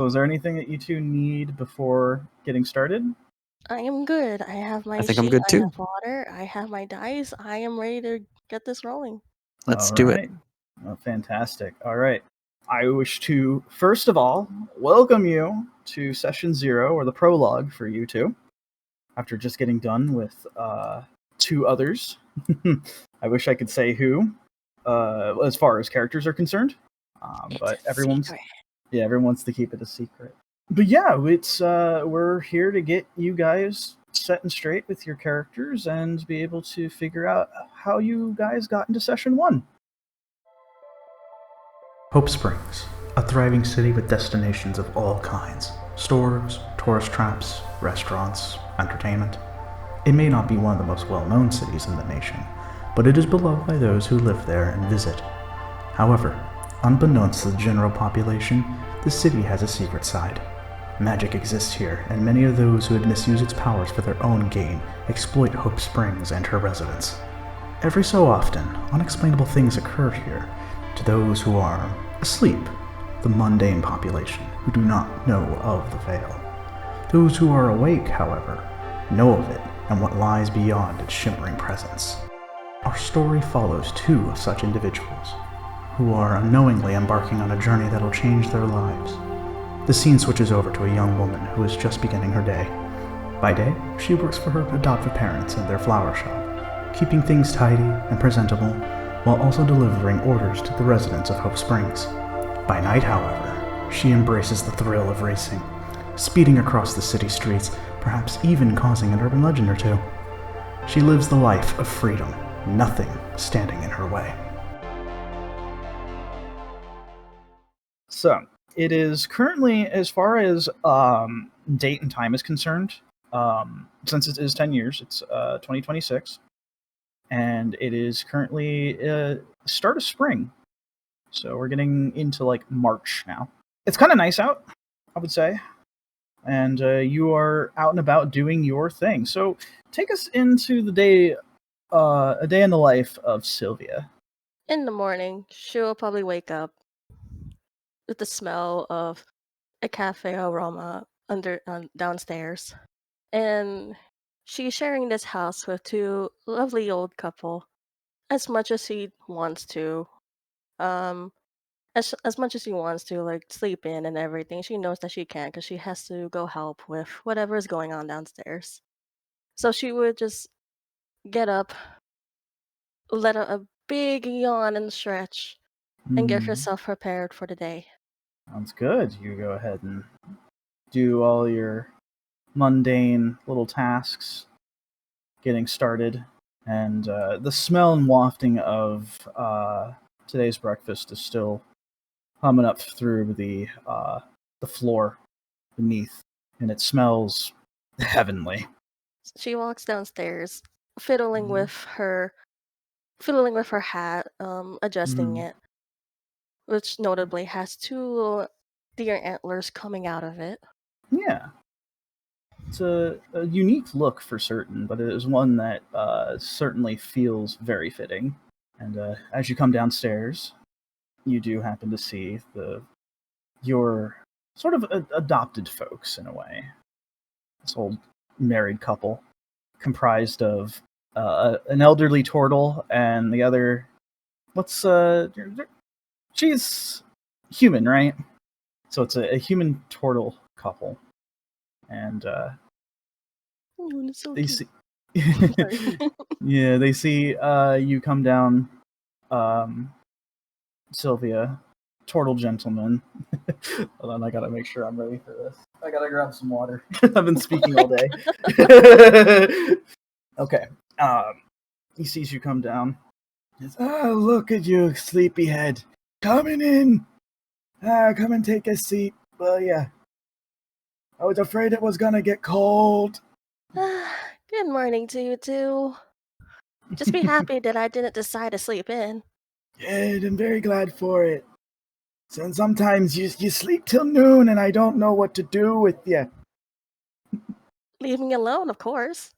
So is there anything that you two need before getting started? I am good. I have my I think I'm sheet, good I too. have water, I have my dice. I am ready to get this rolling. Let's All do it. right. Oh, fantastic. All right. I wish to, first of all, welcome you to session 0, or the prologue for you two, after just getting done with two others. I wish I could say who, as far as characters are concerned, but everyone wants to keep it a secret. But yeah, it's we're here to get you guys set and straight with your characters and be able to figure out how you guys got into session 1. Hope Springs, a thriving city with destinations of all kinds. Stores, tourist traps, restaurants, entertainment. It may not be one of the most well-known cities in the nation, but it is beloved by those who live there and visit. However, unbeknownst to the general population, the city has a secret side. Magic exists here, and many of those who would misuse its powers for their own gain exploit Hope Springs and her residents. Every so often, unexplainable things occur here to those who are asleep, the mundane population who do not know of the veil. Those who are awake, however, know of it and what lies beyond its shimmering presence. Our story follows 2 of such individuals, who are unknowingly embarking on a journey that'll change their lives. The scene switches over to a young woman who is just beginning her day. By day, she works for her adoptive parents in their flower shop, keeping things tidy and presentable, while also delivering orders to the residents of Hope Springs. By night, however, she embraces the thrill of racing, speeding across the city streets, perhaps even causing an urban legend or 2. She lives the life of freedom, nothing standing in her way. So, it is currently, as far as date and time is concerned, since it is 10 years, it's 2026, and it is currently start of spring. So we're getting into like March now. It's kind of nice out, I would say, and you are out and about doing your thing. So take us into the day, a day in the life of Sylvia. In the morning, she'll probably wake up with the smell of a cafe aroma downstairs. And she's sharing this house with 2 lovely old couple. As much as she wants to, um, as much as she wants to, like, sleep in and everything, she knows that she can't because she has to go help with whatever is going on downstairs. So she would just get up, let out a big yawn and stretch, and get herself prepared for the day. Sounds good. You go ahead and do all your mundane little tasks, getting started, and the smell and wafting of today's breakfast is still humming up through the floor beneath, and it smells heavenly. She walks downstairs, fiddling Mhm. with her fiddling with her hat, adjusting Mm. it, which notably has 2 little deer antlers coming out of it. Yeah, it's a unique look for certain, but it is one that certainly feels very fitting. And as you come downstairs, you do happen to see your sort of adopted folks in a way. This old married couple, comprised of an elderly turtle and the other. What's she's human, right? So it's a human turtle couple, and Oh, it's so they cute. see. Sorry. Yeah, they see you come down, um, Sylvia, turtle gentleman. Hold on, I gotta make sure I'm ready for this. I gotta grab some water. I've been speaking all day. Okay. He sees you come down. He says, "Oh, look at you, sleepyhead. Coming in. Come and take a seat. Well, yeah. I was afraid it was gonna get cold." Good morning to you too. Just be happy that I didn't decide to sleep in. Yeah, I'm very glad for it. So sometimes you sleep till noon and I don't know what to do with you. Leave me alone, of course.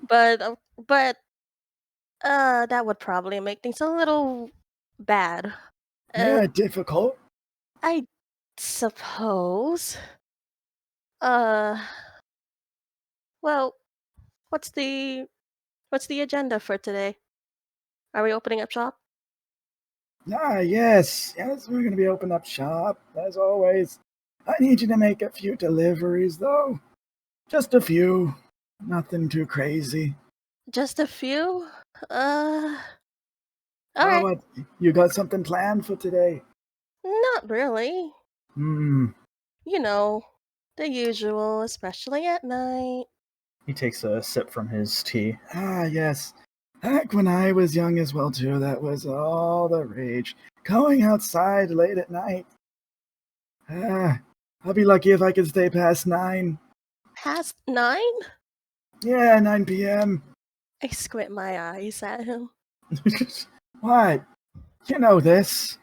But but that would probably make things a little bad. Uh, Yeah, difficult. I suppose. Uh, well, what's the agenda for today? Are we opening up shop? Yes, we're gonna be opening up shop, as always. I need you to make a few deliveries, though. Just a few. Nothing too crazy. Just a few? All Oh, right. what? You got something planned for today? Not really. Hmm. You know, the usual, especially at night. He takes a sip from his tea. Yes. Back when I was young as well, too, that was all the rage. Going outside late at night. I'll be lucky if I can stay past 9. Past 9? Yeah, 9 p.m. I squint my eyes at him. What? You know this.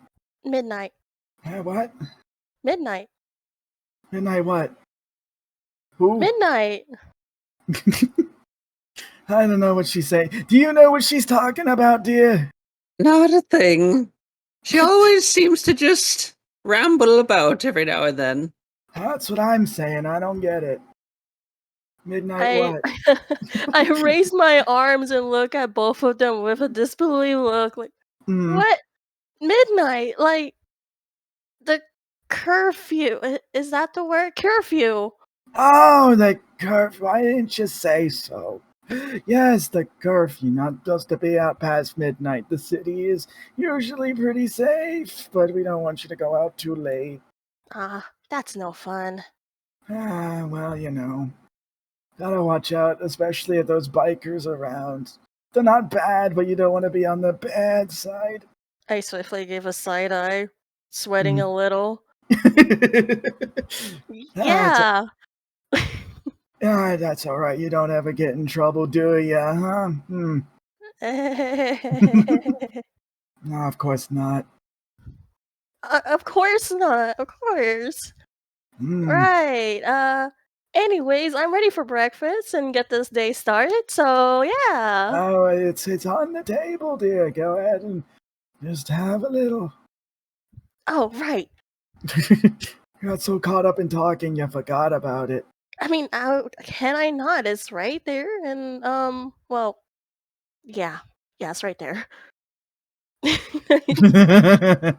Midnight. What? Midnight. Midnight what? Who? Midnight. I don't know what she's saying. Do you know what she's talking about, dear? Not a thing. She always seems to just ramble about every now and then. That's what I'm saying. I don't get it. Midnight what? I raise my arms and look at both of them with a disbelief look. Like, what? Midnight? Like, the curfew. Is that the word? Curfew. Oh, the curfew. Why didn't you say so? Yes, the curfew. Not supposed to be out past midnight. The city is usually pretty safe, but we don't want you to go out too late. That's no fun. Well, you know. Gotta watch out, especially if those bikers around. They're not bad, but you don't want to be on the bad side. I swiftly gave a side eye, sweating a little. Yeah. That's all right. You don't ever get in trouble, do you? Huh? No, of course not. Of course not. Of course. Right. Anyways, I'm ready for breakfast and get this day started. So yeah. Oh, it's on the table, dear. Go ahead and just have a little. Oh, right. You got so caught up in talking, you forgot about it. I mean, can I not? It's right there, and well, yeah, it's right there. I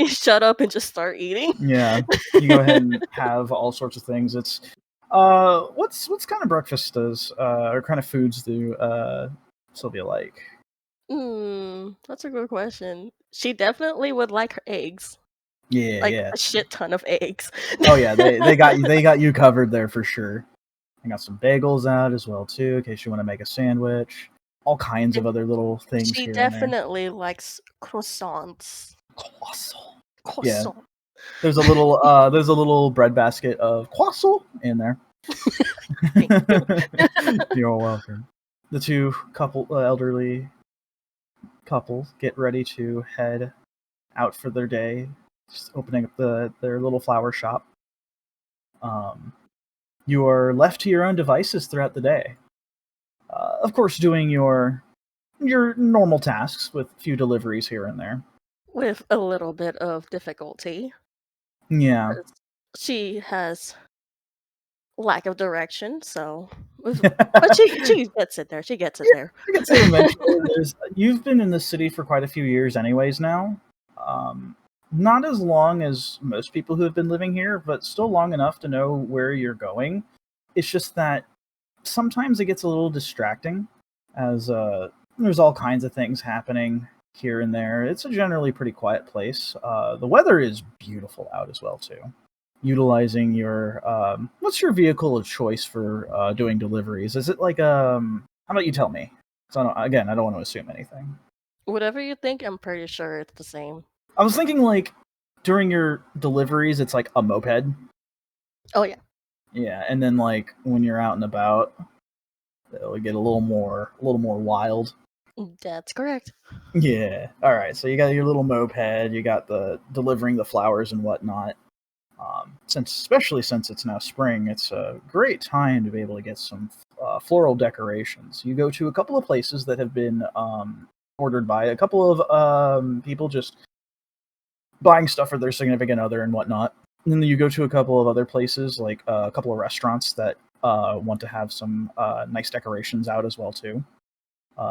shut up and just start eating. Yeah, you go ahead and have all sorts of things. It's what's kind of breakfast does or kind of foods do Sylvia like? That's a good question. She definitely would like her eggs. Yeah, like yeah. a shit ton of eggs. Oh yeah, they got you covered there for sure. I got some bagels out as well too, in case you want to make a sandwich. All kinds of other little things She here definitely likes croissants. Croissant. Croissant. Yeah. There's a little bread basket of croissant in there. You're welcome. The two elderly couple get ready to head out for their day, just opening up their little flower shop. You are left to your own devices throughout the day. Of course, doing your normal tasks with a few deliveries here and there. With a little bit of difficulty. Yeah. She has lack of direction, so but she gets it there. She gets it there. I can say eventually you've been in the city for quite a few years anyways now. Not as long as most people who have been living here, but still long enough to know where you're going. It's just that sometimes it gets a little distracting as there's all kinds of things happening here and there. It's a generally pretty quiet place. The weather is beautiful out as well too. Utilizing your what's your vehicle of choice for doing deliveries? Is it like how about you tell me? So I don't want to assume anything. Whatever you think, I'm pretty sure it's the same. I was thinking like during your deliveries, it's like a moped. Oh yeah. Yeah, and then like when you're out and about, it'll get a little more wild. That's correct. Yeah. All right. So you got your little moped. You got the delivering the flowers and whatnot. Especially since it's now spring, it's a great time to be able to get some floral decorations. You go to a couple of places that have been ordered by a couple of people just buying stuff for their significant other and whatnot. And then you go to a couple of other places, like a couple of restaurants that want to have some nice decorations out as well too.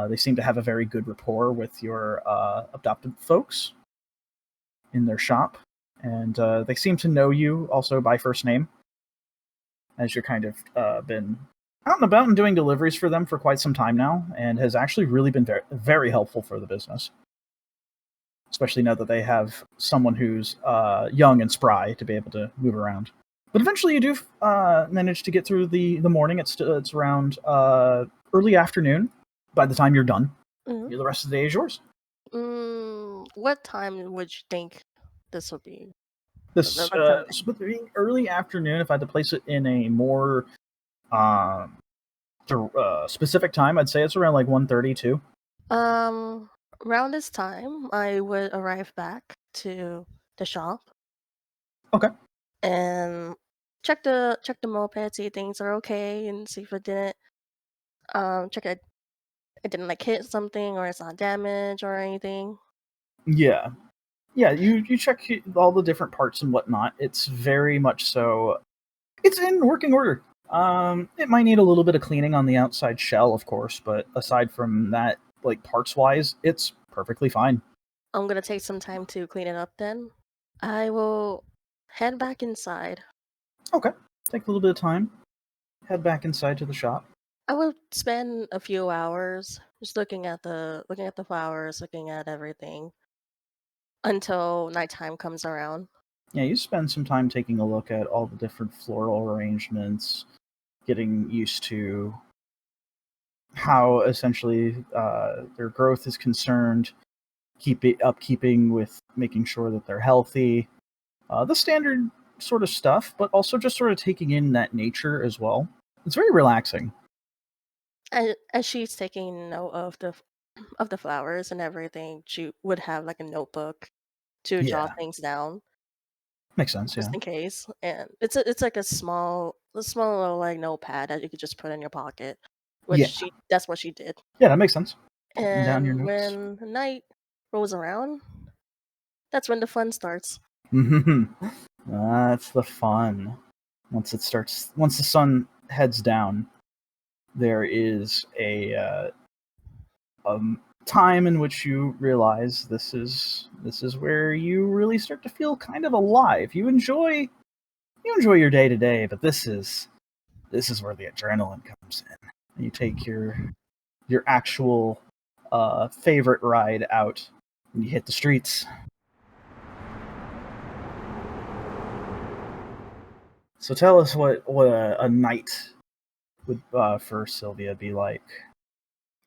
They seem to have a very good rapport with your adopted folks in their shop, and they seem to know you also by first name, as you're kind of been out and about and doing deliveries for them for quite some time now, and has actually really been very, very helpful for the business. Especially now that they have someone who's young and spry to be able to move around. But eventually you do manage to get through the morning. It's around early afternoon by the time you're done. Mhm. The rest of the day is yours. What time would you think this would be? This Like the- so being early afternoon, if I had to place it in a more specific time, I'd say it's around like 1:32. Around this time, I would arrive back to the shop. Okay. And check the moped, see if things are okay, and see if it didn't check it didn't like hit something or it's not damaged or anything. Yeah. You check all the different parts and whatnot. It's very much so. It's in working order. It might need a little bit of cleaning on the outside shell, of course, but aside from that, like parts-wise, it's perfectly fine. I'm gonna take some time to clean it up then. I will head back inside. Okay. Take a little bit of time. Head back inside to the shop. I will spend a few hours just looking at the flowers, looking at everything until nighttime comes around. Yeah, you spend some time taking a look at all the different floral arrangements, getting used to how essentially their growth is concerned, upkeeping with making sure that they're healthy, the standard sort of stuff, but also just sort of taking in that nature as well. It's very relaxing. As she's taking note of the flowers and everything, she would have like a notebook to jot Yeah, things down makes sense. just Yeah, in case. And it's like a small little like notepad that you could just put in your pocket, which yeah, that's what she did. yeah. That makes sense. Writing down your And notes. when night rolls around, that's when the fun starts. That's the fun. Once the sun heads down, there is a time in which you realize this is where you really start to feel kind of alive. You enjoy your day to day, but this is where the adrenaline comes in. You take your actual favorite ride out, and you hit the streets. So tell us what a night would for Sylvia be like.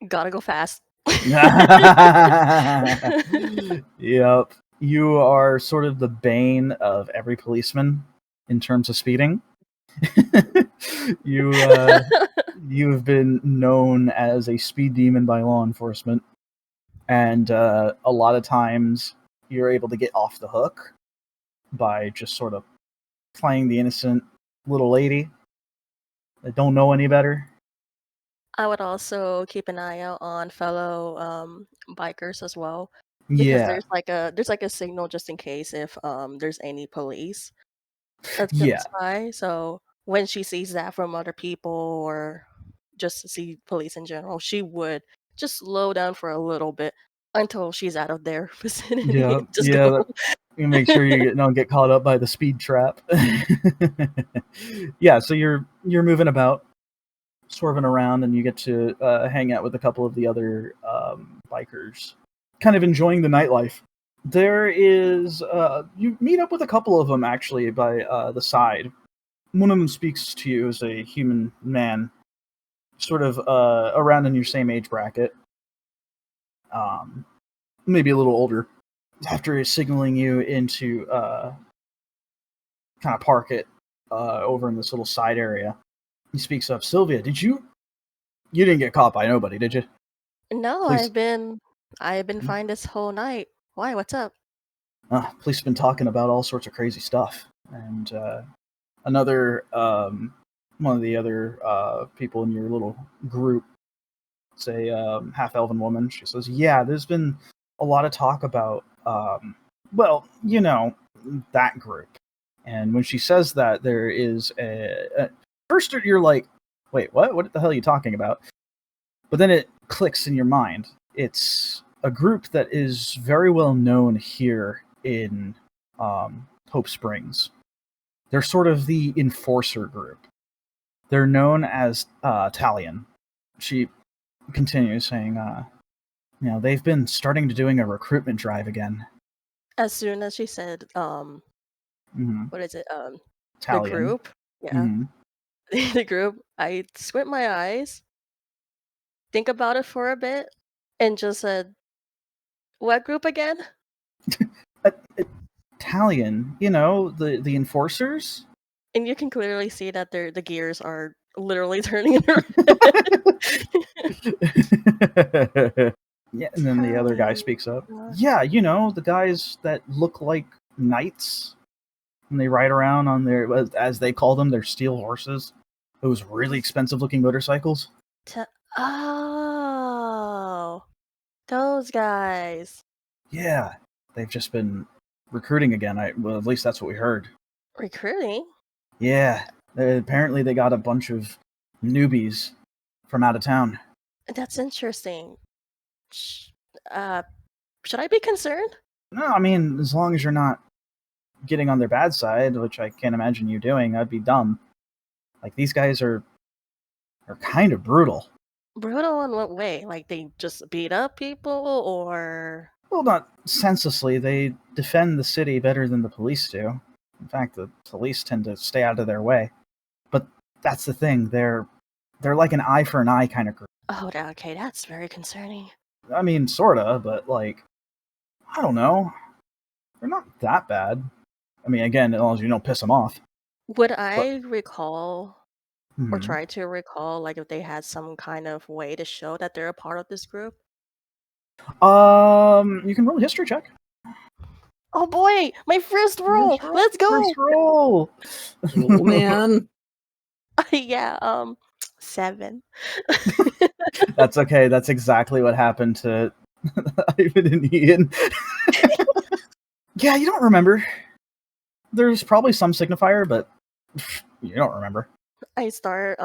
Gotta go fast. Yep. You are sort of the bane of every policeman in terms of speeding. you have been known as a speed demon by law enforcement, and a lot of times you're able to get off the hook by just sort of playing the innocent little lady that don't know any better. I would also keep an eye out on fellow bikers as well, because Yeah, there's like a signal just in case if there's any police that yeah, comes by. So when she sees that from other people or just to see police in general, she would just slow down for a little bit until she's out of their vicinity yeah, and just yeah. go. You make sure you don't get caught up by the speed trap. Yeah, so you're moving about, swerving around, and you get to hang out with a couple of the other bikers, kind of enjoying the nightlife. There is you meet up with a couple of them actually by the side. One of them speaks to you as a human man, sort of around in your same age bracket, maybe a little older. After signaling you into kind of park it over in this little side area, he speaks up. Sylvia, you didn't get caught by nobody, did you? No, Police, I've been fine this whole night. Why? What's up? police have been talking about all sorts of crazy stuff, and another one of the other people in your little group, say half elven woman, she says, yeah, there's been a lot of talk about Well, that group. And when she says that, there is first you're like, wait, what? What the hell are you talking about? But then it clicks in your mind. It's a group that is very well known here in Hope Springs. They're sort of the enforcer group. They're known as Talion. She continues saying, they've been starting to doing a recruitment drive again. As soon as she said, what is it? The Talion. group. Yeah. The group. I squint my eyes, think about it for a bit, and just said, "What group again?" Talion, the enforcers. And you can clearly see that the gears are literally turning in her head. Yeah, and then the other guy speaks up. Yeah, the guys that look like knights, and they ride around on their, as they call them, their steel horses. Those really expensive-looking motorcycles. Oh, those guys. Yeah, they've just been recruiting again. Well, at least that's what we heard. Recruiting? Yeah, apparently they got a bunch of newbies from out of town. That's interesting. Should I be concerned? No, I mean, as long as you're not getting on their bad side, which I can't imagine you doing, that'd be dumb. Like, these guys are kind of brutal. Brutal in what way? Like they just beat up people, or? Well, not senselessly. They defend the city better than the police do. In fact, the police tend to stay out of their way. But that's the thing. They're like an eye for an eye kind of group. Oh, okay, that's very concerning. I mean, sorta, but like, I don't know. They're not that bad. I mean, again, as long as you don't piss them off. Would I recall or try to recall, like, if they had some kind of way to show that they're a part of this group? You can roll a history check. Oh boy, my first roll. Let's go. First roll. Oh man. Yeah, 7. That's okay. That's exactly what happened to Ivan and Ian. Yeah, you don't remember. There's probably some signifier, but you don't remember. I start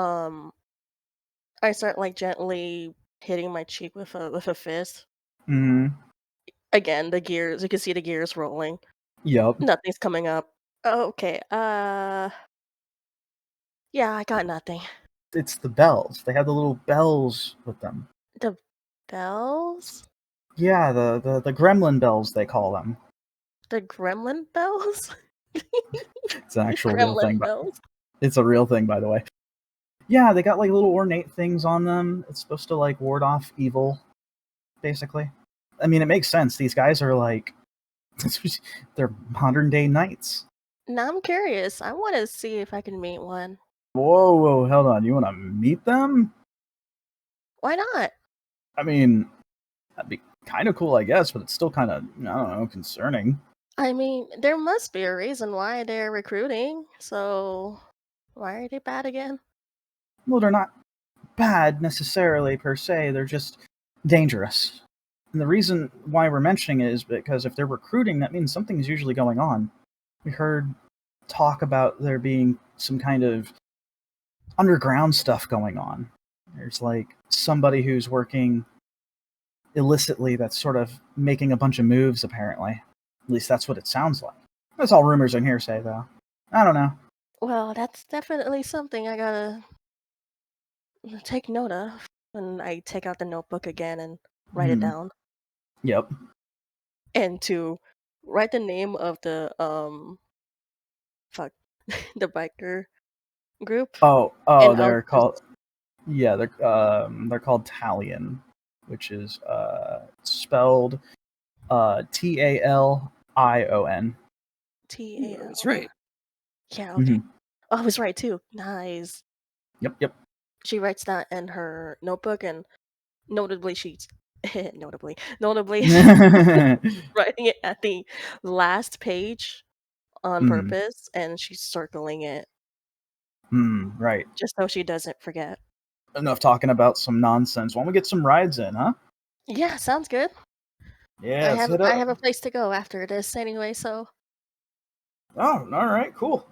like gently hitting my cheek with a fist. Again, the gears. You can see the gears rolling. Yep. Nothing's coming up. Okay. Yeah, I got nothing. It's the bells. They have the little bells with them. The bells? Yeah, the gremlin bells, they call them. The gremlin bells? It's an actual real thing. Bells? It's a real thing, by the way. Yeah, they got like little ornate things on them. It's supposed to like ward off evil, basically. I mean, it makes sense. These guys are like, they're modern day knights. Now I'm curious. I want to see if I can meet one. Whoa, hold on. You want to meet them? Why not? I mean, that'd be kind of cool, I guess, but it's still kind of, I don't know, concerning. I mean, there must be a reason why they're recruiting. So, why are they bad again? Well, they're not bad necessarily per se. They're just dangerous. And the reason why we're mentioning it is because if they're recruiting, that means something's usually going on. We heard talk about there being some kind of underground stuff going on. There's like somebody who's working illicitly that's sort of making a bunch of moves, apparently. At least that's what it sounds like. That's all rumors and hearsay, though. I don't know. Well, that's definitely something I gotta take note of. And I take out the notebook again and write it down. Yep. And to write the name of the the biker group. Oh, they're called. Yeah, they're called Talion, which is spelled Talion. Talion. That's right. Yeah. Okay. Oh, I was right too. Nice. Yep. She writes that in her notebook, and notably she's writing it at the last page on purpose, and she's circling it. Right. Just so she doesn't forget. Enough talking about some nonsense. Why don't we get some rides in, huh? Yeah, sounds good. Yeah, let's hit I up. have a place to go after this anyway, so Oh, all right, cool.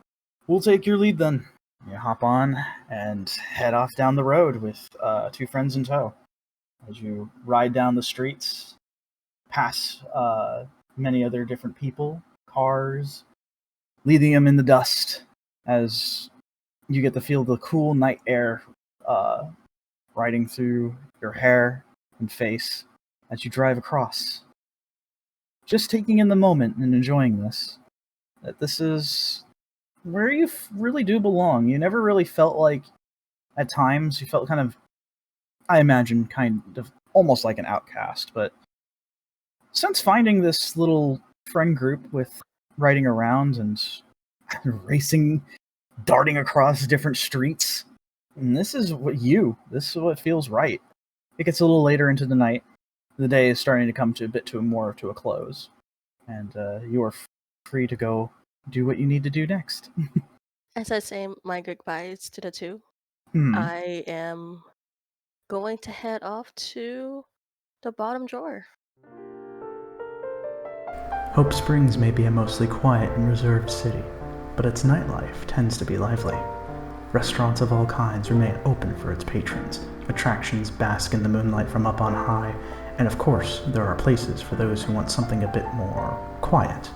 We'll take your lead then. You hop on and head off down the road with 2 friends in tow. As you ride down the streets, past many other different people, cars, leaving them in the dust as you get to feel the cool night air riding through your hair and face as you drive across. Just taking in the moment and enjoying this. That this is where you really do belong. You never really felt like, at times, you felt kind of, I imagine, kind of almost like an outcast. But since finding this little friend group with riding around and racing, darting across different streets, and this is what feels right. It gets a little later into the night. The day is starting to come to a close, and you are free to go do what you need to do next. as I say my goodbyes to the two, Hmm. I am going to head off to the bottom drawer. Hope Springs may be a mostly quiet and reserved city, but its nightlife tends to be lively. Restaurants of all kinds remain open for its patrons, attractions bask in the moonlight from up on high, and of course, there are places for those who want something a bit more quiet.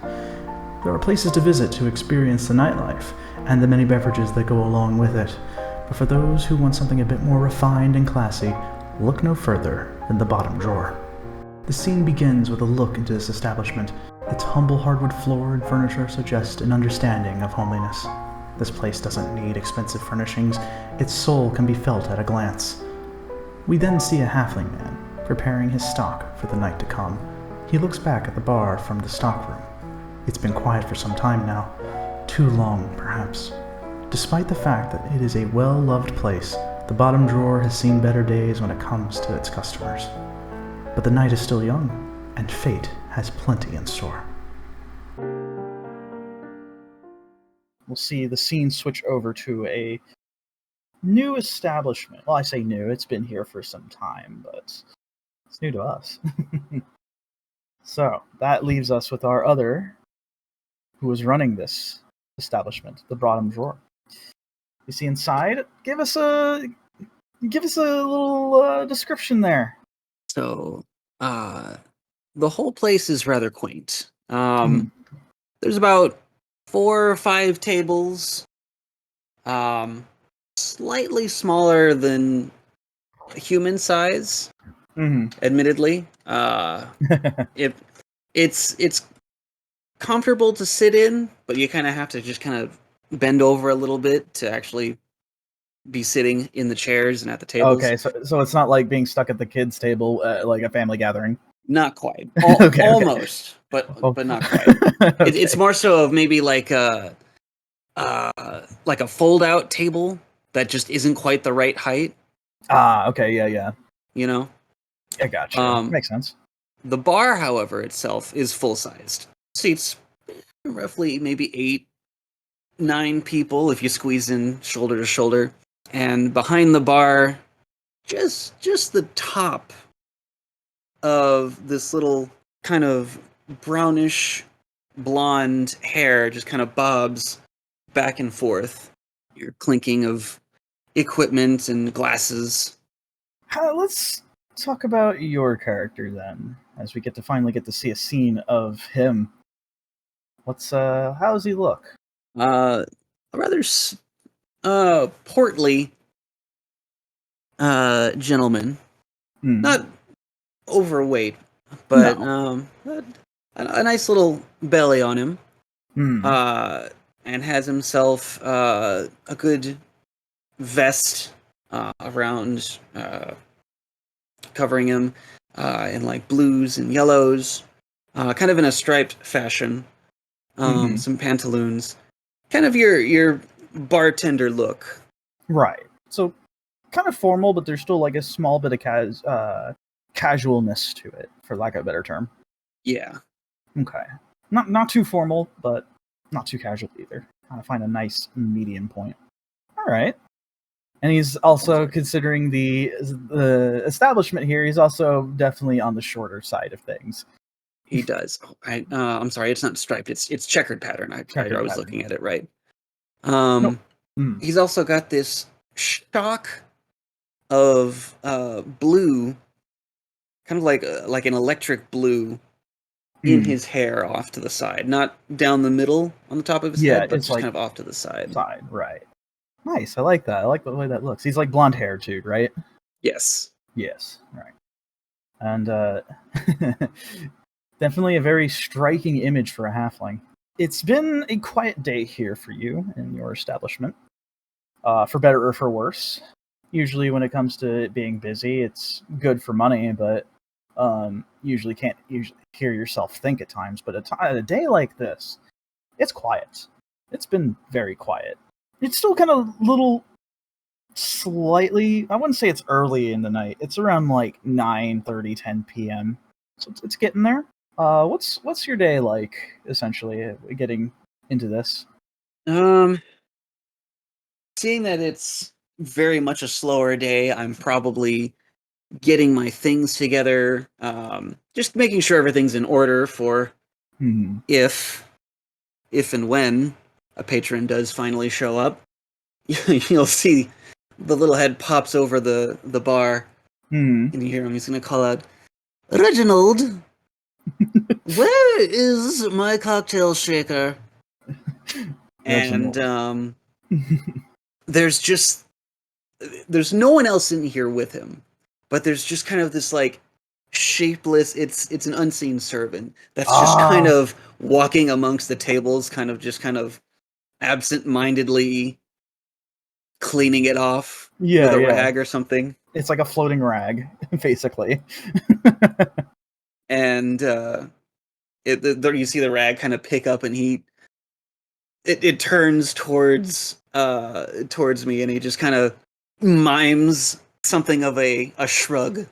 There are places to visit to experience the nightlife, and the many beverages that go along with it. But for those who want something a bit more refined and classy, look no further than the bottom drawer. The scene begins with a look into this establishment. Its humble hardwood floor and furniture suggest an understanding of homeliness. This place doesn't need expensive furnishings. Its soul can be felt at a glance. We then see a halfling man, preparing his stock for the night to come. He looks back at the bar from the stockroom. It's been quiet for some time now. Too long, perhaps. Despite the fact that it is a well-loved place, the bottom drawer has seen better days when it comes to its customers. But the night is still young, and fate has plenty in store. We'll see the scene switch over to a new establishment. Well, I say new, it's been here for some time, but it's new to us. So, that leaves us with our other, who is running this establishment, the bottom drawer. You see inside? Give us a little description there. So, the whole place is rather quaint. Mhm. There's about 4 or 5 tables, slightly smaller than human size, admittedly. It's comfortable to sit in, but you kind of have to just kind of bend over a little bit to actually be sitting in the chairs and at the tables. Okay, so it's not like being stuck at the kids' table, like a family gathering. Not quite. Okay. Almost, but not quite. Okay. It's more so of maybe like a fold-out table that just isn't quite the right height. Okay, yeah. You know? I gotcha. Makes sense. The bar, however, itself is full-sized. Seats roughly maybe 8, 9 people if you squeeze in shoulder to shoulder. And behind the bar, just the top of this little kind of brownish blonde hair just kind of bobs back and forth. Your clinking of equipment and glasses. Let's talk about your character then, as we finally get to see a scene of him. How does he look? A rather portly gentleman. Not overweight, but No. a nice little belly on him. And has himself a good vest around, covering him in like blues and yellows, kind of in a striped fashion. Some pantaloons, kind of your bartender look. Right. So kind of formal, but there's still like a small bit of casualness to it, for lack of a better term. Yeah. Okay. Not too formal, but not too casual either. Kind of find a nice medium point. All right. And he's also, considering the establishment here, he's also definitely on the shorter side of things. He does. Oh, I'm sorry, it's not striped. It's checkered pattern. I Checkered was pattern. looking at it right. Nope. He's also got this shock of blue, kind of like an electric blue, in his hair off to the side, not down the middle on the top of his head, but it's just like kind of off to the side. Right. Nice. I like that. I like the way that looks. He's like blonde hair too, right? Yes. Yes. Right. And definitely a very striking image for a halfling. It's been a quiet day here for you in your establishment, for better or for worse. Usually, when it comes to it being busy, it's good for money, but usually can't hear yourself think at times. But a day like this, it's quiet. It's been very quiet. It's still kind of slightly, I wouldn't say it's early in the night. It's around like 9:30, 10 p.m. So it's getting there. What's your day like, essentially, getting into this? Seeing that it's very much a slower day, I'm probably getting my things together, just making sure everything's in order for if and when a patron does finally show up. You'll see the little head pops over the bar, and you hear him. He's going to call out, "Reginald, where is my cocktail shaker?" And there's no one else in here with him, but there's just kind of this like shapeless. It's an unseen servant that's just kind of walking amongst the tables, kind of absent-mindedly cleaning it off with a rag or something. It's like a floating rag, basically. And you see the rag kind of pick up, and it turns towards me, and he just kind of mimes something of a shrug.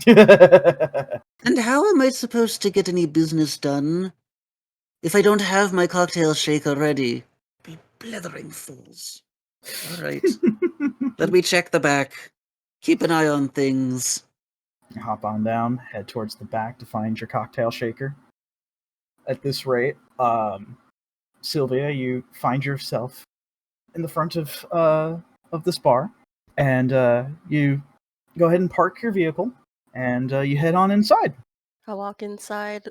And how am I supposed to get any business done if I don't have my cocktail shaker ready? Be blithering fools. All right. Let me check the back. Keep an eye on things. You hop on down, head towards the back to find your cocktail shaker. At this rate, Sylvia, you find yourself in the front of this bar, and you go ahead and park your vehicle, and you head on inside. I walk inside,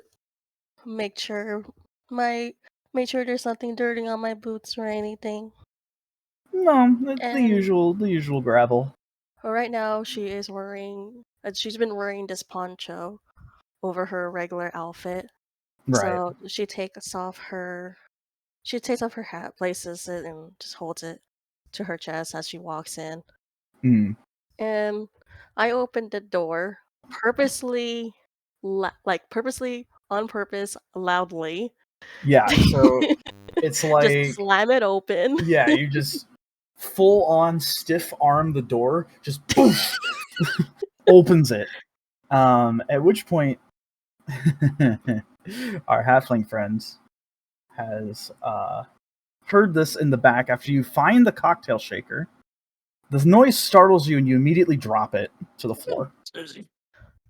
make sure there's nothing dirty on my boots or anything. No, the usual gravel. Right now, she's been wearing this poncho over her regular outfit. Right. So she takes off her hat, places it, and just holds it to her chest as she walks in. And I opened the door purposely, on purpose, loudly. Yeah, so it's like just slam it open. Yeah, you just full on stiff arm the door, just poof, opens it. At which point, our halfling friends has heard this in the back. After you find the cocktail shaker, the noise startles you, and you immediately drop it to the floor.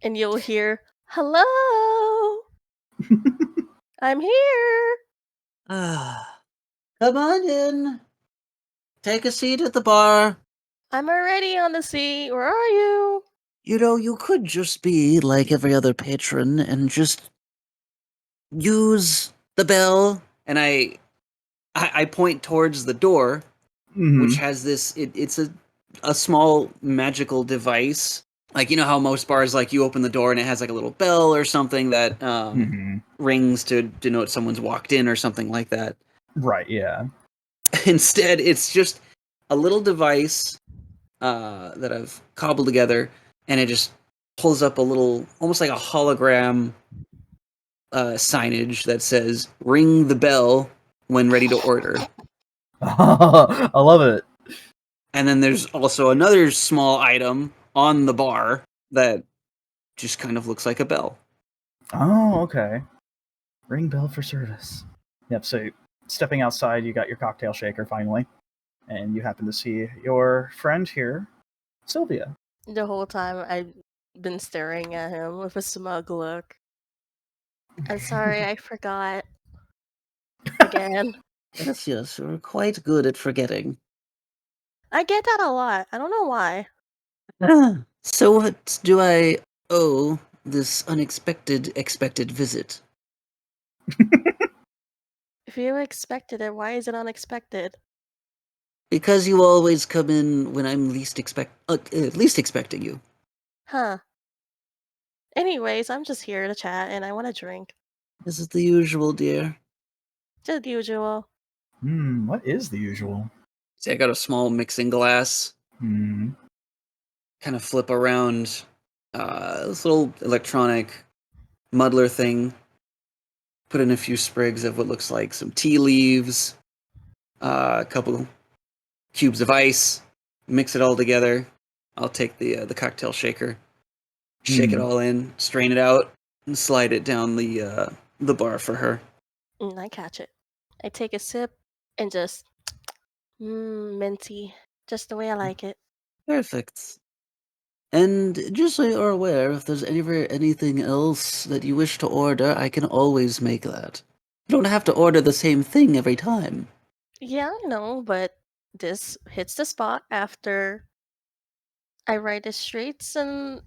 And you'll hear, "Hello, I'm here." Come on in. Take a seat at the bar. I'm already on the seat. Where are you? You know, you could just be like every other patron and just use the bell. And I point towards the door, which has this. It's a small magical device. Like, you know how most bars, like, you open the door and it has like a little bell or something that rings to denote someone's walked in or something like that. Right. Yeah. Instead, it's just a little device that I've cobbled together, and it just pulls up a little, almost like a hologram signage that says, "Ring the bell when ready to order." I love it. And then there's also another small item on the bar that just kind of looks like a bell. Oh, okay. Ring bell for service. Yep, so stepping outside, you got your cocktail shaker finally, and you happen to see your friend here, Sylvia. The whole time I've been staring at him with a smug look. I'm sorry, I forgot. Again. Yes, you're quite good at forgetting. I get that a lot. I don't know why. So what do I owe this expected visit? If you expected it, why is it unexpected? Because you always come in when I'm least expecting you. Huh. Anyways, I'm just here to chat and I want a drink. This is the usual, dear. Just usual. What is the usual? See, I got a small mixing glass. Hmm. Kind of flip around this little electronic muddler thing. Put in a few sprigs of what looks like some tea leaves, a couple cubes of ice, mix it all together. I'll take the cocktail shaker, shake it all in, strain it out, and slide it down the bar for her. I catch it. I take a sip and just minty. Just the way I like it. Perfect. And just so you're aware, if there's ever anything else that you wish to order, I can always make that. You don't have to order the same thing every time. Yeah, I know, but this hits the spot after I ride the streets and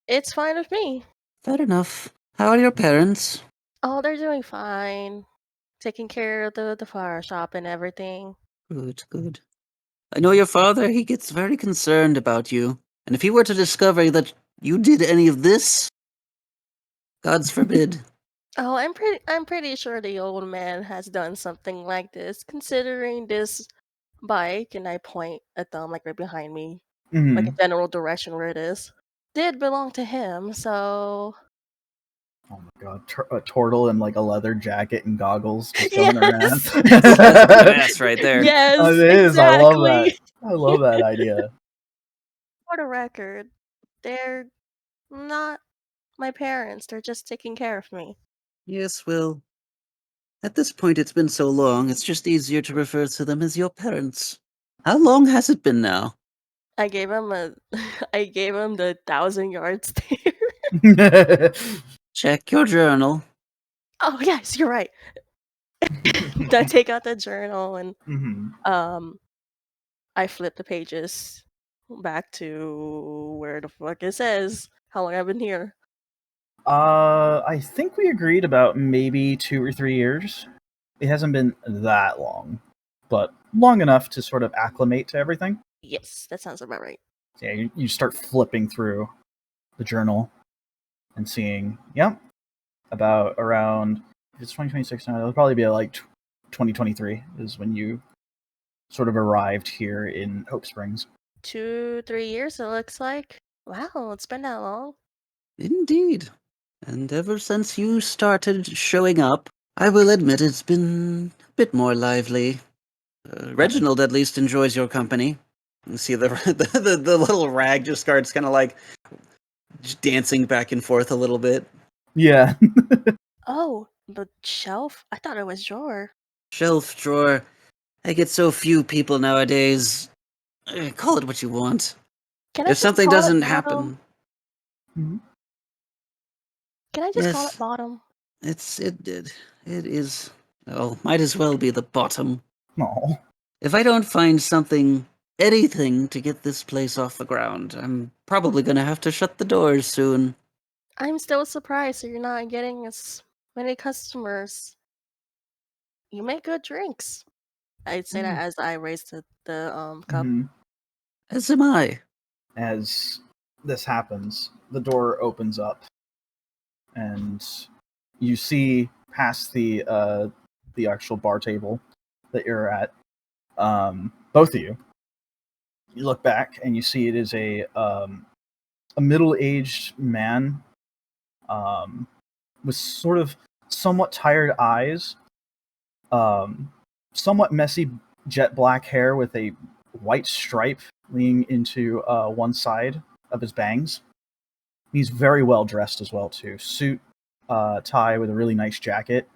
it's fine with me. Fair enough. How are your parents? Oh, they're doing fine. Taking care of the flower shop and everything. Good, good. I know your father, he gets very concerned about you. And if he were to discover that you did any of this, God's forbid. Oh, I'm pretty sure the old man has done something like this, considering this bike, and I point a thumb like right behind me, like a general direction where it is, did belong to him, so Oh my god, a turtle in like a leather jacket and goggles just yes. going around. That's badass right there. Yes, Oh, it is. exactly. I love that. I love that idea. For the record, they're not my parents. They're just taking care of me. Yes, well, at this point it's been so long, it's just easier to refer to them as your parents. How long has it been now? I gave him I gave him the 1,000-yard stare. Check your journal. Oh yes, you're right. I take out the journal and I flip the pages back to where the fuck it says how long I've been here. I think we agreed about maybe 2 or 3 years. It hasn't been that long, but long enough to sort of acclimate to everything. Yes, that sounds about right. So yeah, you start flipping through the journal and seeing, about around, if it's 2026 now, it'll probably be like 2023 is when you sort of arrived here in Hope Springs. 2-3 years it looks like. Wow, it's been that long. Indeed. And ever since you started showing up, I will admit it's been a bit more lively. Reginald at least enjoys your company. You see the the little rag just starts kind of like just dancing back and forth a little bit. Yeah. Oh, the shelf? I thought it was drawer. Shelf drawer. I get so few people nowadays. Call it what you want. Can I If just something call it doesn't bottom? happen, Can I just call it yes, bottom? it is. Oh, might as well be the bottom. No. If I don't find anything to get this place off the ground, I'm probably gonna have to shut the doors soon. I'm still surprised you're not getting as many customers. You make good drinks. I'd say that as I raise the cup. As am I. As this happens, the door opens up, and you see past the actual bar table that you're at. Both of you. You look back and you see it is a middle-aged man, with sort of somewhat tired eyes, somewhat messy jet black hair with a white stripe leaning into one side of his bangs. He's very well dressed as well too. Suit, tie with a really nice jacket.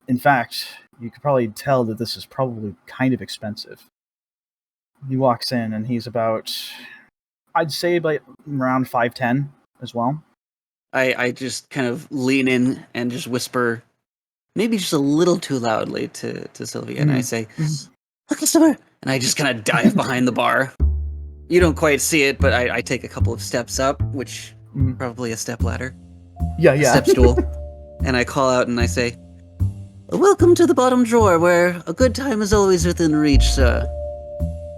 In fact, you could probably tell that this is probably kind of expensive. He walks in and he's about, I'd say, like around 5'10" as well. I just kind of lean in and just whisper, maybe just a little too loudly to Sylvia, and I say, "A customer!" And I just kind of dive behind the bar. You don't quite see it, but I take a couple of steps up, which probably a step ladder, a step stool, and I call out and I say, "Welcome to the bottom drawer, where a good time is always within reach, sir.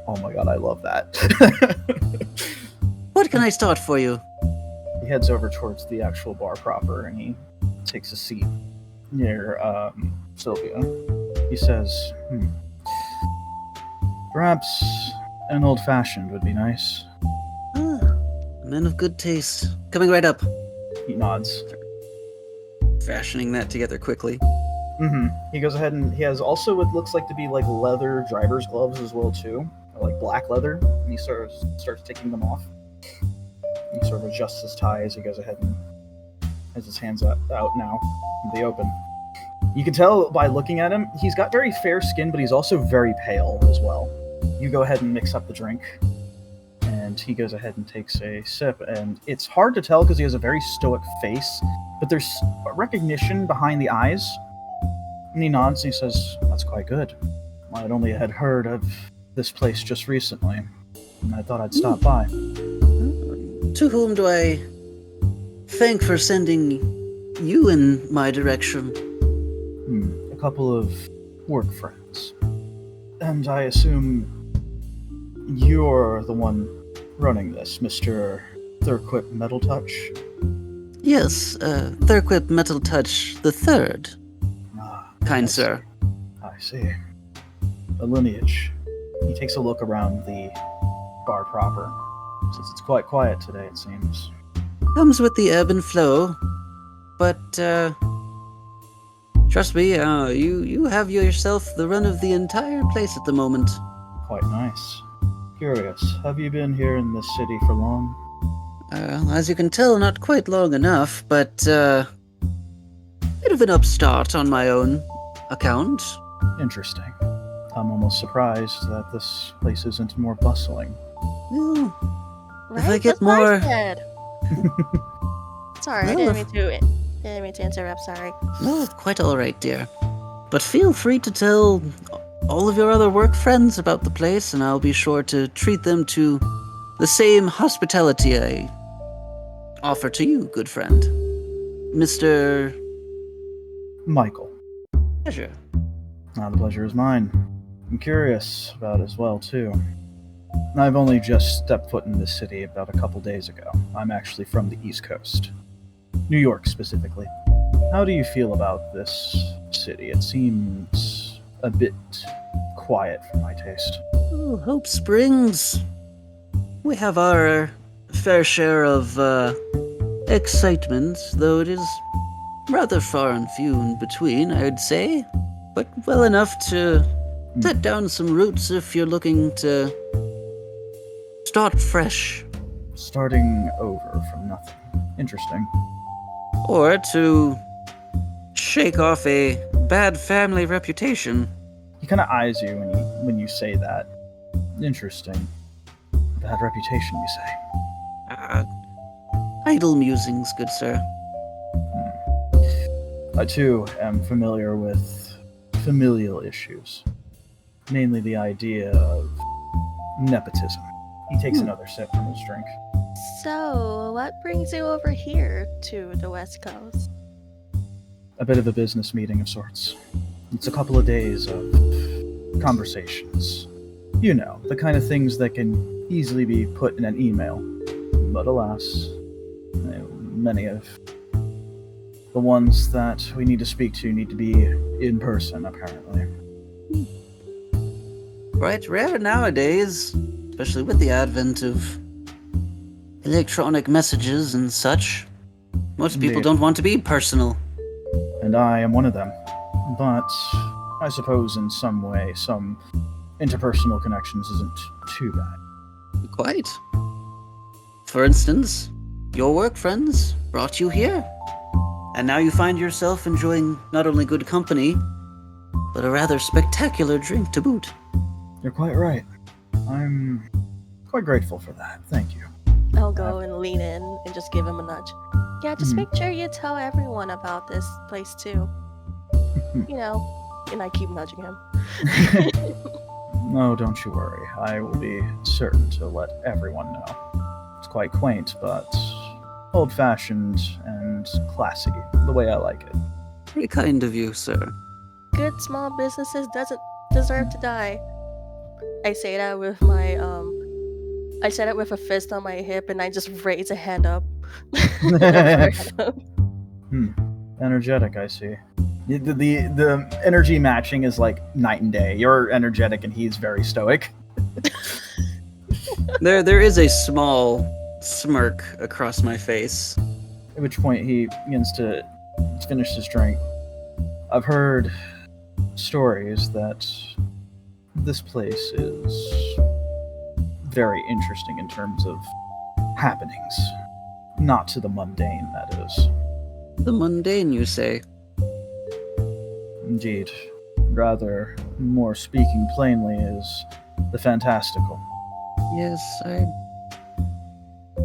Oh my god, I love that. What can I start for you?" He heads over towards the actual bar proper and he takes a seat near Sylvia. He says, perhaps an old-fashioned would be nice. Men of good taste. Coming right up. He nods. Fashioning that together quickly. He goes ahead and he has also what looks like to be like leather driver's gloves as well too, or like black leather. And he sort of starts taking them off. He sort of adjusts his tie as he goes ahead and has his hands out now in the open. You can tell by looking at him, he's got very fair skin, but he's also very pale as well. You go ahead and mix up the drink, and he goes ahead and takes a sip, and it's hard to tell because he has a very stoic face, but there's recognition behind the eyes. And he nods and he says, "That's quite good. I only had heard of this place just recently, and I thought I'd stop by." To whom do I thank for sending you in my direction? A couple of work friends. And I assume you're the one running this, Mr. Thurkwip Metaltouch? Yes, Thurkwip Metaltouch the Third. Kind sir. I see. A lineage. He takes a look around the bar proper. Since it's quite quiet today, it seems. Comes with the ebb and flow, but trust me, you have yourself the run of the entire place at the moment. Quite nice. Curious, have you been here in this city for long? As you can tell, not quite long enough, but bit of an upstart on my own account. Interesting. I'm almost surprised that this place isn't more bustling. Well, Right? if I get That's what more... I said. Sorry, I Well, didn't mean to interrupt, sorry. No, quite all right, dear. But feel free to tell all of your other work friends about the place, and I'll be sure to treat them to the same hospitality I offer to you, good friend. Mr. Michael. Pleasure. The pleasure is mine. I'm curious about it as well, too. I've only just stepped foot in this city about a couple days ago. I'm actually from the East Coast. New York, specifically. How do you feel about this city? It seems a bit quiet for my taste. Oh, Hope Springs. We have our fair share of excitement, though it is rather far and few in between, I'd say. But well enough to set down some roots if you're looking to start fresh. Starting over from nothing. Interesting. Or to shake off a bad family reputation. He kind of eyes you when you say that. Interesting. Bad reputation, you say? Idle musings, good sir. I, too, am familiar with familial issues. Mainly the idea of nepotism. He takes another sip from his drink. So, what brings you over here to the West Coast? A bit of a business meeting of sorts. It's a couple of days of conversations. You know, the kind of things that can easily be put in an email. But alas, many of the ones that we need to speak to need to be in person, apparently. Quite rare nowadays, especially with the advent of electronic messages and such. Most people Indeed. don't want to be personal. And I am one of them. But I suppose in some way, some interpersonal connections isn't too bad. Quite. For instance, your work friends brought you here. And now you find yourself enjoying not only good company, but a rather spectacular drink to boot. You're quite right. I'm quite grateful for that. Thank you. I'll go and lean in and just give him a nudge. Yeah, just Hmm. make sure you tell everyone about this place too. You know, and I keep nudging him. No, don't you worry. I will be certain to let everyone know. It's quite quaint, but old-fashioned and classy, the way I like it. Very kind of you, sir. Good small businesses doesn't deserve to die. I say that with my I said it with a fist on my hip, and I just raise a hand up. Energetic, I see. The energy matching is like night and day. You're energetic and he's very stoic. There is a small smirk across my face. At which point he begins to finish his drink. I've heard stories that this place is very interesting in terms of happenings. Not to the mundane, that is. The mundane, you say? Indeed. Rather, more speaking plainly, is the fantastical. Yes, I'm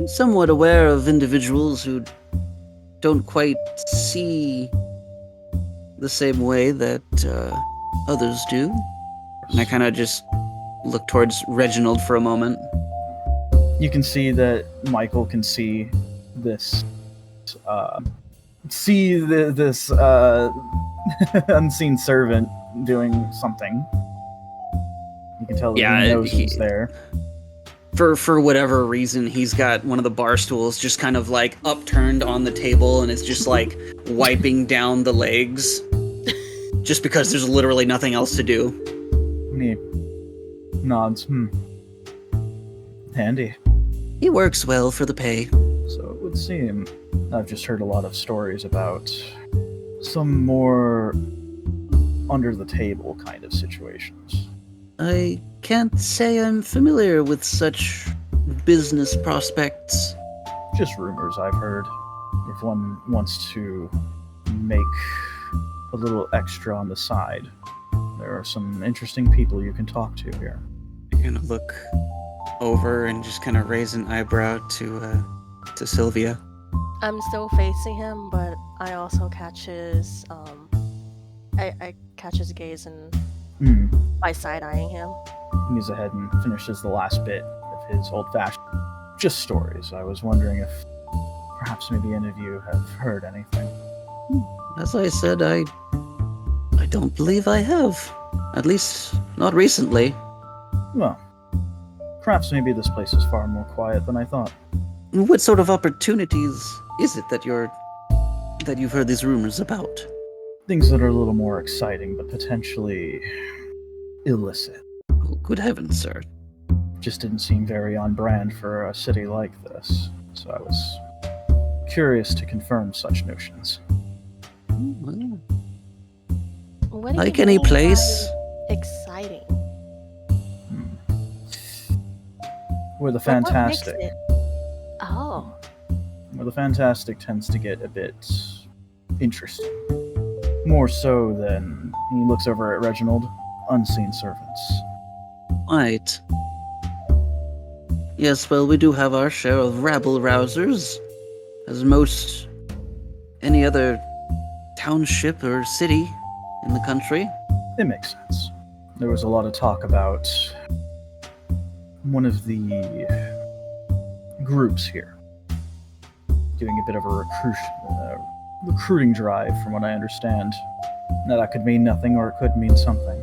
somewhat aware of individuals who don't quite see the same way that others do. And I kind of just look towards Reginald for a moment. You can see that Michael can see this, this unseen servant doing something. You can tell that he knows he's there. For whatever reason, he's got one of the bar stools just kind of like upturned on the table, and it's just like wiping down the legs, just because there's literally nothing else to do. He nods. Handy. He works well for the pay. So it would seem. I've just heard a lot of stories about some more under the table kind of situations. I can't say I'm familiar with such business prospects. Just rumors I've heard. If one wants to make a little extra on the side, there are some interesting people you can talk to here. I kind of look over and just kind of raise an eyebrow to Sylvia. I'm still facing him, but I also catch his I catch his gaze and by side-eyeing him. He goes ahead and finishes the last bit of his old-fashioned just stories. I was wondering if perhaps maybe any of you have heard anything. As I said, I don't believe I have. At least, not recently. Well, perhaps maybe this place is far more quiet than I thought. What sort of opportunities is it that you've heard these rumors about? Things that are a little more exciting, but potentially illicit. Oh, good heavens, sir. Just didn't seem very on brand for a city like this, so I was curious to confirm such notions. Well, What do like you any mean by place. exciting? Where the Like, what makes fantastic, it? Oh. where the fantastic tends to get a bit interesting. More so than, he looks over at Reginald, unseen servants. Right. Yes, well, we do have our share of rabble-rousers, as most any other township or city in the country. It makes sense. There was a lot of talk about one of the groups here doing a bit of a recruiting drive, from what I understand. Now, that could mean nothing, or it could mean something.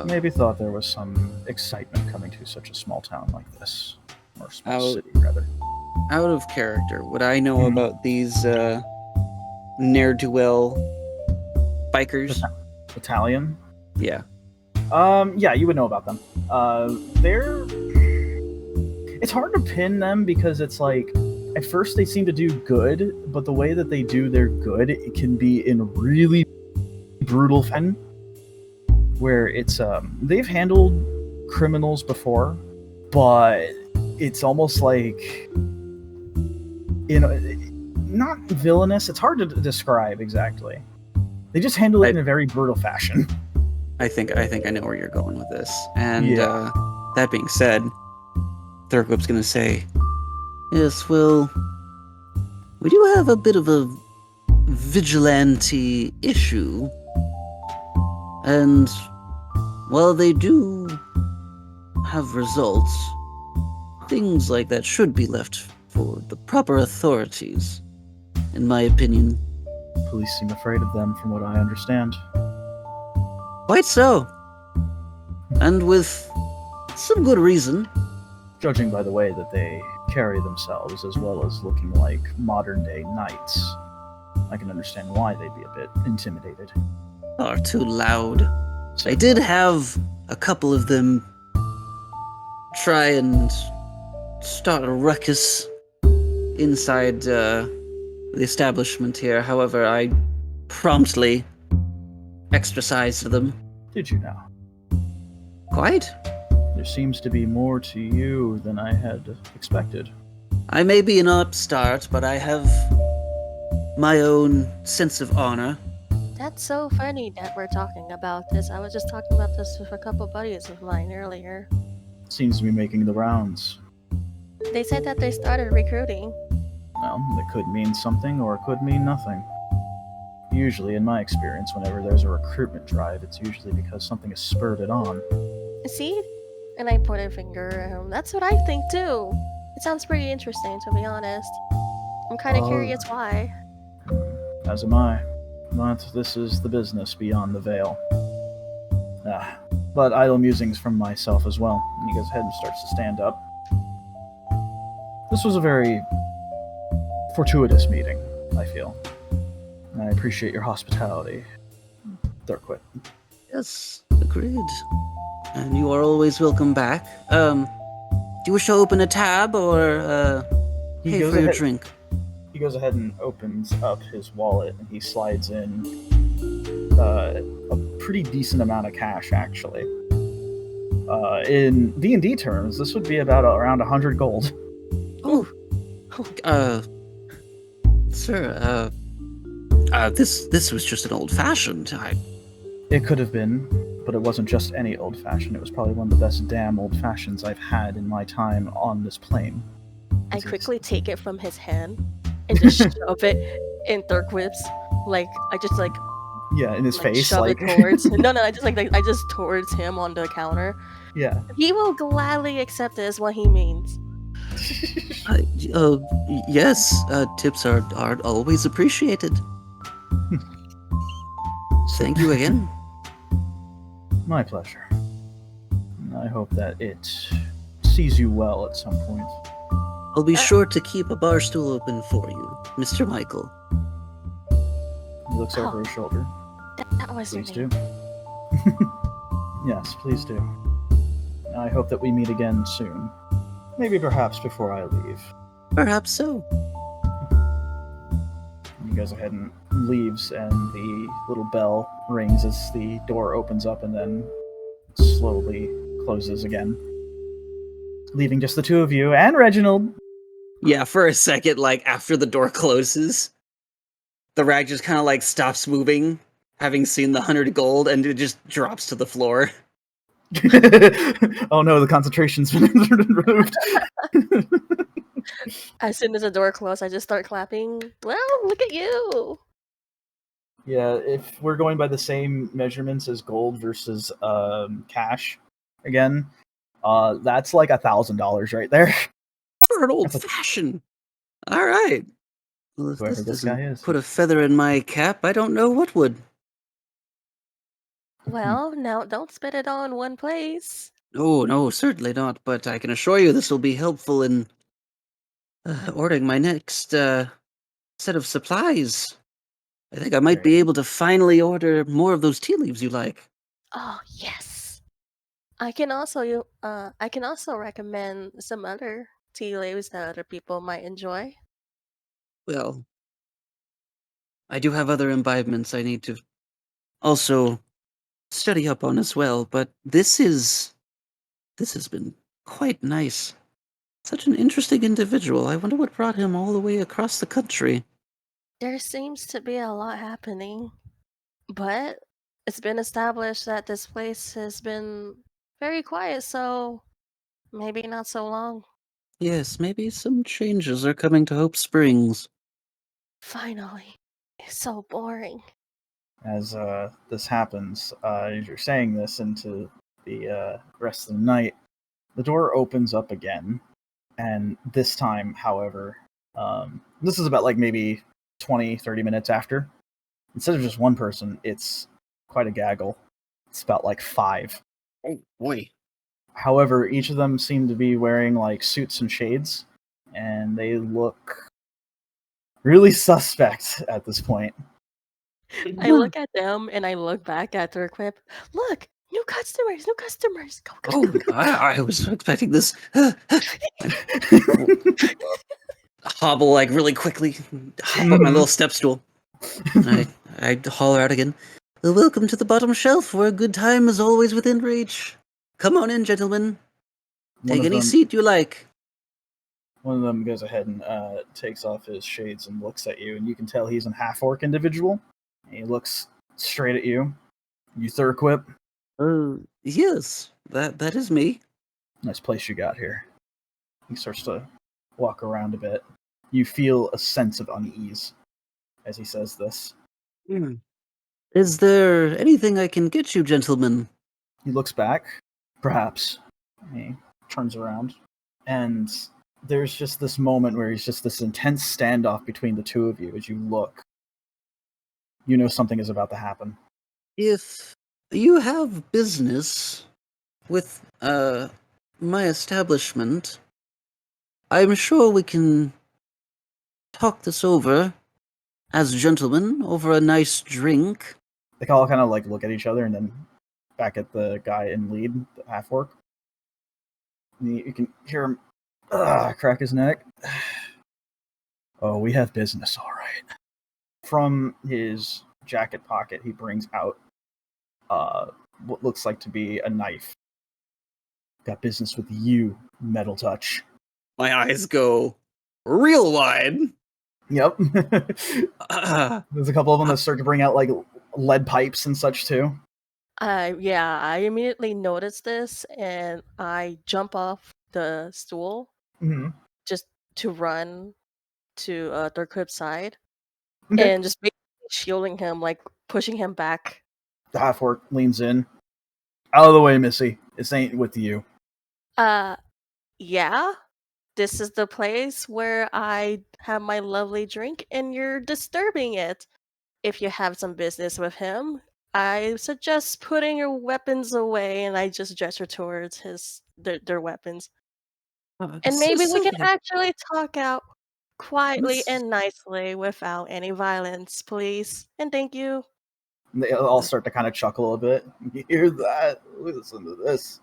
Maybe thought there was some excitement coming to such a small town like this. Or small city, rather. Out of character, would I know about these ne'er-do-well bikers? Battalion? Yeah. Yeah, you would know about them. It's hard to pin them because it's like, at first they seem to do good, but the way that they do their good, it can be in really brutal fashion. Where it's, they've handled criminals before, but it's almost like, not villainous, it's hard to describe exactly. They just handle it in a very brutal fashion. I think I know where you're going with this. And that being said, Thurkwip's gonna say, yes, well, we do have a bit of a vigilante issue. And while they do have results, things like that should be left for the proper authorities, in my opinion. Police seem afraid of them, from what I understand. Quite so. And with some good reason. Judging by the way that they carry themselves, as well as looking like modern-day knights, I can understand why they'd be a bit intimidated. Are too loud. I did have a couple of them try and start a ruckus inside the establishment here. However, I promptly exorcised them. Did you now? Quite. There seems to be more to you than I had expected. I may be an upstart, but I have my own sense of honor. That's so funny that we're talking about this. I was just talking about this with a couple buddies of mine earlier. Seems to be making the rounds. They said that they started recruiting. Well, that could mean something or it could mean nothing. Usually, in my experience, whenever there's a recruitment drive, it's usually because something has spurred it on. See? And I put a finger. That's what I think too. It sounds pretty interesting, to be honest. I'm kind of curious why. As am I. But this is the business beyond the veil. But idle musings from myself as well. And he goes ahead and starts to stand up. This was a very fortuitous meeting, I feel. And I appreciate your hospitality, Thurkwip. Yes, agreed. And you are always welcome back. Do you wish to open a tab or pay for your drink? He goes ahead and opens up his wallet and he slides in a pretty decent amount of cash, actually. In D&D terms, this would be about around 100 gold. Oh, sir, this was just an old-fashioned. It could have been, but it wasn't just any old-fashioned. It was probably one of the best damn old-fashions I've had in my time on this plane. I quickly take it from his hand and just shove it in Thurkwip's. In his face, shove it towards. No, I just towards him on the counter. Yeah. He will gladly accept this. What he means. Yes. Tips are always appreciated. Thank you again. My pleasure. I hope that it sees you well at some point. I'll be sure to keep a bar stool open for you, Mr. Michael. He looks over his shoulder. That was Please your do. name. Yes, please do. I hope that we meet again soon. Maybe perhaps before I leave. Perhaps so. He goes ahead and leaves, and the little bell rings as the door opens up and then slowly closes again, leaving just the two of you and Reginald. Yeah, for a second, after the door closes, the rag just kind of stops moving, having seen the 100 gold, and it just drops to the floor. Oh no, the concentration's been removed. As soon as the door closed, I just start clapping. Well, look at you. Yeah, if we're going by the same measurements as gold versus cash, again, that's like $1,000 right there. For an old-fashioned. All right. Well, if Whoever this guy is. Put a feather in my cap, I don't know what would. Well, now don't spit it all in one place. Oh, no, certainly not. But I can assure you this will be helpful in ordering my next set of supplies. I think I might be able to finally order more of those tea leaves you like. Oh yes. I can also recommend some other tea leaves that other people might enjoy. Well, I do have other imbibements I need to also study up on as well, but this has been quite nice. Such an interesting individual. I wonder what brought him all the way across the country. There seems to be a lot happening, but it's been established that this place has been very quiet, so maybe not so long. Yes, maybe some changes are coming to Hope Springs. Finally. It's so boring. As this happens, as you're saying this into the rest of the night, the door opens up again, and this time, however, this is about like maybe 20, 30 minutes after. Instead of just one person, it's quite a gaggle. It's about like 5. Oh boy. However, each of them seem to be wearing like suits and shades, and they look really suspect at this point. I look at them and I look back at Thurkwip. Look, new customers, new customers. Go, go. Oh, I was expecting this. Hobble like really quickly. Hop up my little step stool. I holler out again. Welcome to the bottom shelf, where a good time is always within reach. Come on in, gentlemen. Take any seat you like. One of them goes ahead and takes off his shades and looks at you, and you can tell he's an half-orc individual. He looks straight at you. You Thurkwip? Yes, that is me. Nice place you got here. He starts to walk around a bit. You feel a sense of unease as he says this. Is there anything I can get you, gentlemen? He looks back, perhaps. He turns around, and there's just this moment where he's just this intense standoff between the two of you as you look. You know something is about to happen. If you have business with my establishment, I'm sure we can talk this over as gentlemen over a nice drink. They all kind of like look at each other and then back at the guy in lead, the half-orc. You can hear him crack his neck. Oh, we have business, all right. From his jacket pocket, he brings out what looks like to be a knife. Got business with you, Metaltouch. My eyes go real wide. Yep. There's a couple of them that start to bring out like lead pipes and such too. Yeah, I immediately noticed this and I jump off the stool just to run to Thurkwip's side and just basically shielding him, like pushing him back. The half-orc leans in. Out of the way, Missy. This ain't with you. Yeah? This is the place where I have my lovely drink and you're disturbing it. If you have some business with him, I suggest putting your weapons away, and I just gesture towards their weapons. And maybe we can actually talk out quietly and nicely without any violence, please. And thank you. They all start to kind of chuckle a bit. You hear that? Listen to this.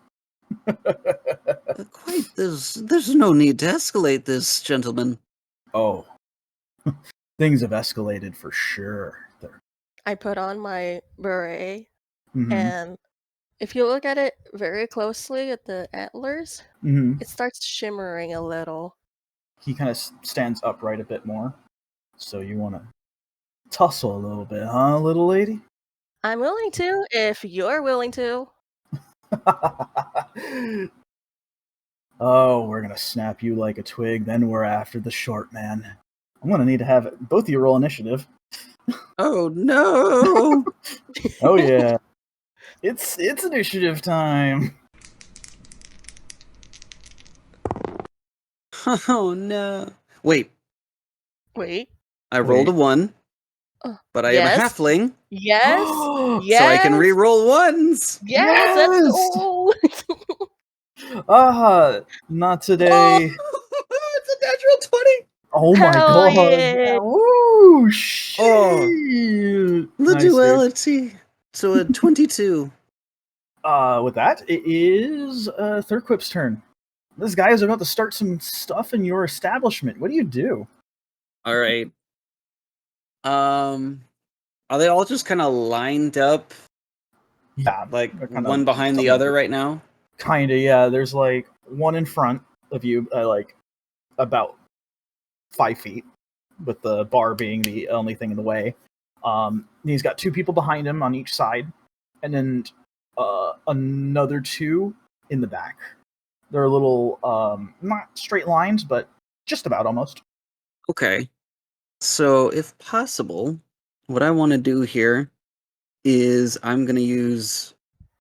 There's no need to escalate this, gentlemen. Oh. Things have escalated for sure. I put on my beret, and if you look at it very closely at the antlers, it starts shimmering a little. He kind of stands upright a bit more. So you want to tussle a little bit, huh, little lady? I'm willing to, if you're willing to. Oh, we're going to snap you like a twig, then we're after the short man. I'm going to need to have both of you roll initiative. Oh, no! Oh, yeah. It's initiative time. Oh, no. Wait. I rolled a 1, but I am a halfling. Yes. Yes. So I can re-roll ones. Yes. Let's go. Not today. It's a natural 20. Oh my god. Yeah. Woo, shit. The Nice, duality. Dude. So a 22. With that, it is Thurkwip's turn. This guy is about to start some stuff in your establishment. What do you do? All right. Are they all just kind of lined up? Yeah, like one behind the other right now? Kinda, yeah. There's like one in front of you, like about 5 feet, with the bar being the only thing in the way. He's got 2 people behind him on each side, and then another 2 in the back. They're a little not straight lines, but just about almost. Okay. So, if possible, what I want to do here is I'm going to use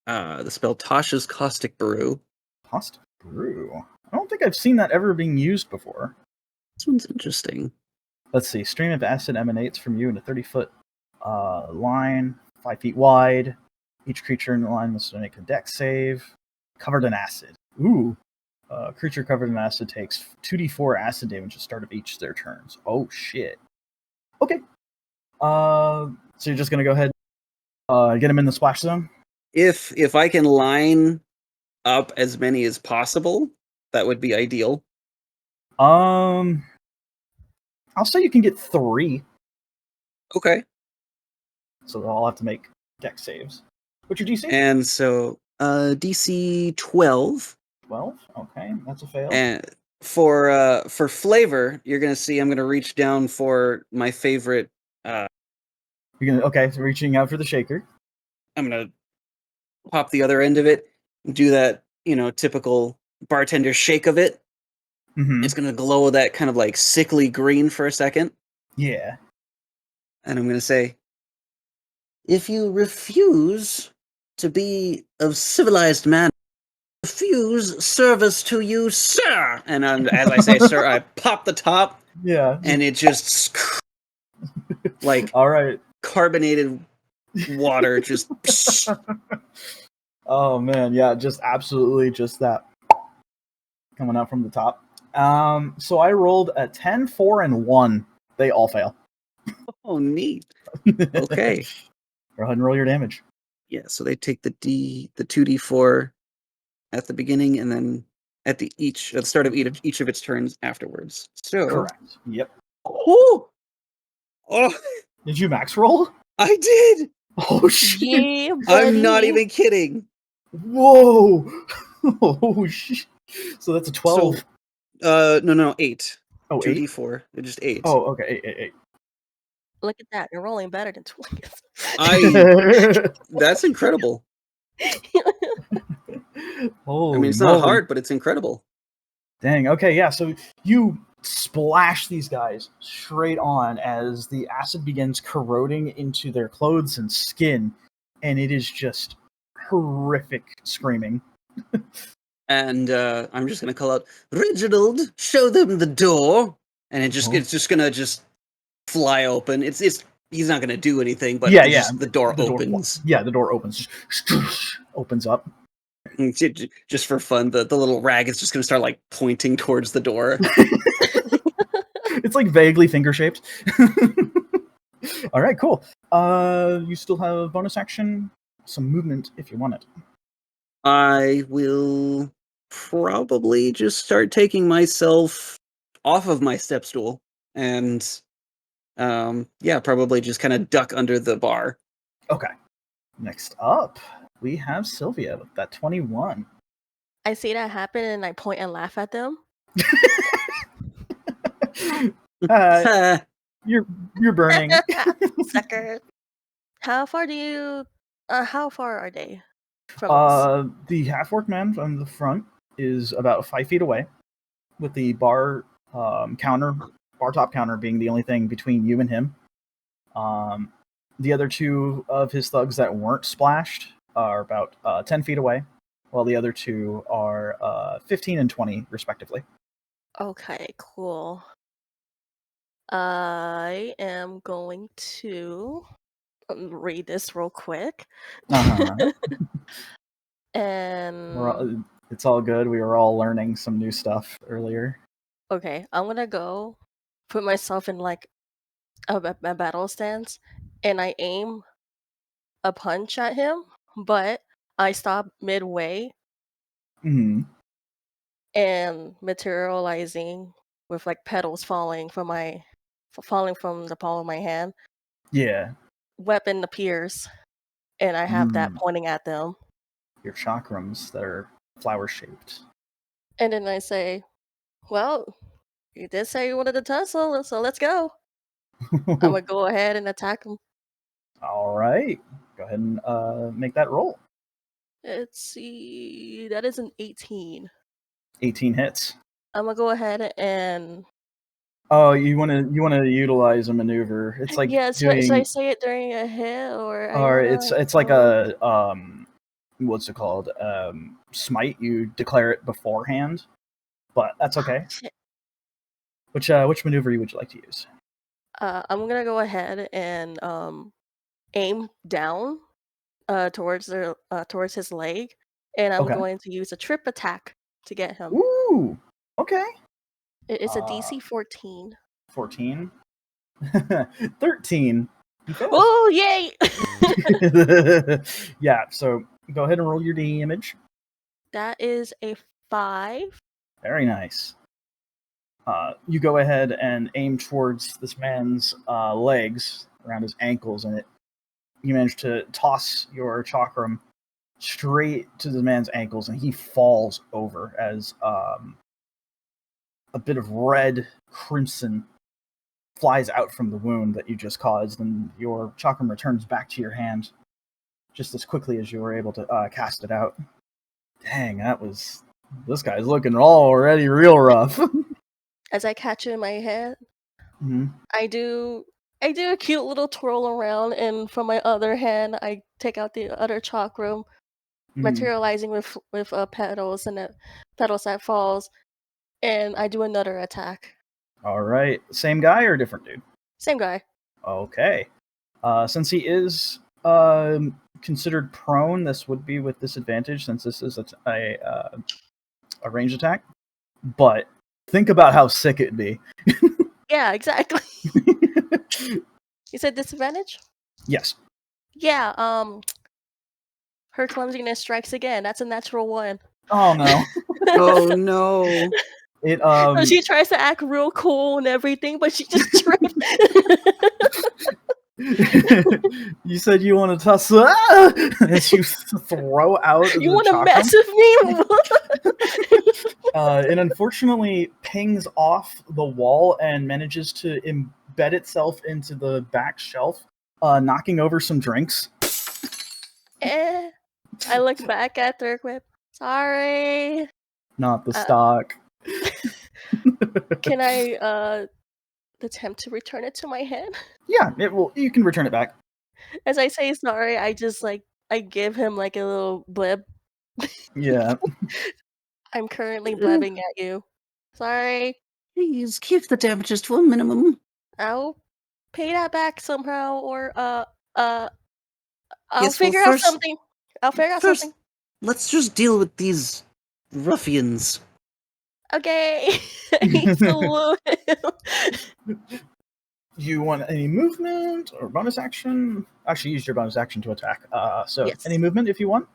the spell Tasha's Caustic Brew. Caustic Brew. I don't think I've seen that ever being used before. This one's interesting. Let's see. Stream of acid emanates from you in a 30-foot line, 5 feet wide. Each creature in the line must make a dex save. Covered in acid. Ooh. Creature covered in acid takes 2d4 acid damage at the start of each of their turns. Oh, shit. Okay. So you're just going to go ahead get him in the splash zone? If I can line up as many as possible, that would be ideal. I'll say you can get 3. Okay. So they'll all have to make dex saves. What's your DC? And so DC 12. 12. Okay, that's a fail. And for flavor, you're gonna see I'm gonna reach down for my favorite. You're gonna so reaching out for the shaker. I'm gonna pop the other end of it, do that typical bartender shake of it. Mm-hmm. It's gonna glow that kind of like sickly green for a second. Yeah. And I'm gonna say, if you refuse to be of civilized man, refuse service to you, sir. And as I say, sir, I pop the top. Yeah. And it just like all right. Carbonated water just. Oh man, yeah, just absolutely just that coming out from the top. So I rolled a 10, 4, and 1. They all fail. Oh, neat. Okay. Go ahead and roll your damage. Yeah, so they take the 2d4 at the beginning, and then at the start of each of its turns afterwards. So correct. Yep. Oh. Did you max roll? I did. Oh shit! Yeah, I'm not even kidding. Whoa! Oh shit! So that's a 12. So, no, 8. Oh, 2d4. They're just 8. Oh, okay, 8. Look at that. You're rolling better than 20. That's incredible. Holy I mean, it's not moly. hard, but it's incredible. Dang. Okay, yeah. So you splash these guys straight on as the acid begins corroding into their clothes and skin, and it is just horrific screaming. And I'm just gonna call out, Reginald, show them the door, and it's just gonna fly open. He's not gonna do anything, but the door opens. The door opens. Opens up. Just for fun, the little rag is just gonna start like pointing towards the door. It's like vaguely finger shaped. All right, cool. You still have a bonus action, some movement if you want it. I will probably just start taking myself off of my step stool and probably just kind of duck under the bar. Okay. Next up, we have Sylvia with that 21. I see that happen and I point and laugh at them. You're burning. Sucker. How far are they from us? The half-orc man from the front is about 5 feet away, with the bar top counter being the only thing between you and him. The other 2 of his thugs that weren't splashed are about 10 feet away, while the other 2 are 15 and 20 respectively. Okay, cool. I am going to read this real quick. Uh-huh. And it's all good. We were all learning some new stuff earlier. Okay, I'm gonna go put myself in like a battle stance, and I aim a punch at him, but I stop midway Mm-hmm. and materializing with like petals falling from the palm of my hand. Yeah. Weapon appears, and I have that pointing at them. Your chakrams that are flower shaped. And then I say, "Well, you did say you wanted to tussle, so let's go." I'm gonna go ahead and attack him. All right. Go ahead and make that roll. Let's see. That is an 18. 18 hits. I'm gonna go ahead and Oh, you want to utilize a maneuver. It's like Yeah, should I doing, say it during a hit or I or don't it's know? like a what's it called? Smite. You declare it beforehand, but that's okay. Shit. Which maneuver would you like to use? I'm gonna go ahead and aim down towards his leg, and I'm Okay. going to use a trip attack to get him. Ooh. Okay. It's a DC 14. 14. 13. You failed. Oh yay! Yeah. So go ahead and roll your D image. That is a 5. Very nice. You go ahead and aim towards this man's legs, around his ankles, and you manage to toss your chakram straight to the man's ankles, and he falls over as a bit of red crimson flies out from the wound that you just caused, and your chakram returns back to your hand just as quickly as you were able to cast it out. Dang, this guy's looking already real rough. As I catch it in my head, Mm-hmm. I do a cute little twirl around, and from my other hand, I take out the other chakram, materializing with petals and petals that falls, and I do another attack. All right, same guy or different dude? Same guy. Okay. Since he is considered prone, this would be with disadvantage since this is a ranged attack. But think about how sick it'd be. Yeah, exactly. You said disadvantage? Yes. Yeah, her clumsiness strikes again. That's a natural 1. Oh no. Oh no. It So she tries to act real cool and everything, but she just tripped. You said you want to toss as you throw out You the want to chakram. mess with me? It unfortunately pings off the wall and manages to embed itself into the back shelf, knocking over some drinks. I look back at Thurkwip. Sorry. Not the stock. Can I attempt to return it to my hand? Yeah, it will. You can return it back. As I say sorry, I just I give him like a little blib. Yeah. I'm currently blibbing at you. Sorry. Please keep the damages to a minimum. I'll pay that back somehow, or I'll Yes, well, figure out something. I'll figure out something. Let's just deal with these ruffians. Okay. I salute him. You want any movement or bonus action? Actually, use your bonus action to attack. So Yes. any movement if you want.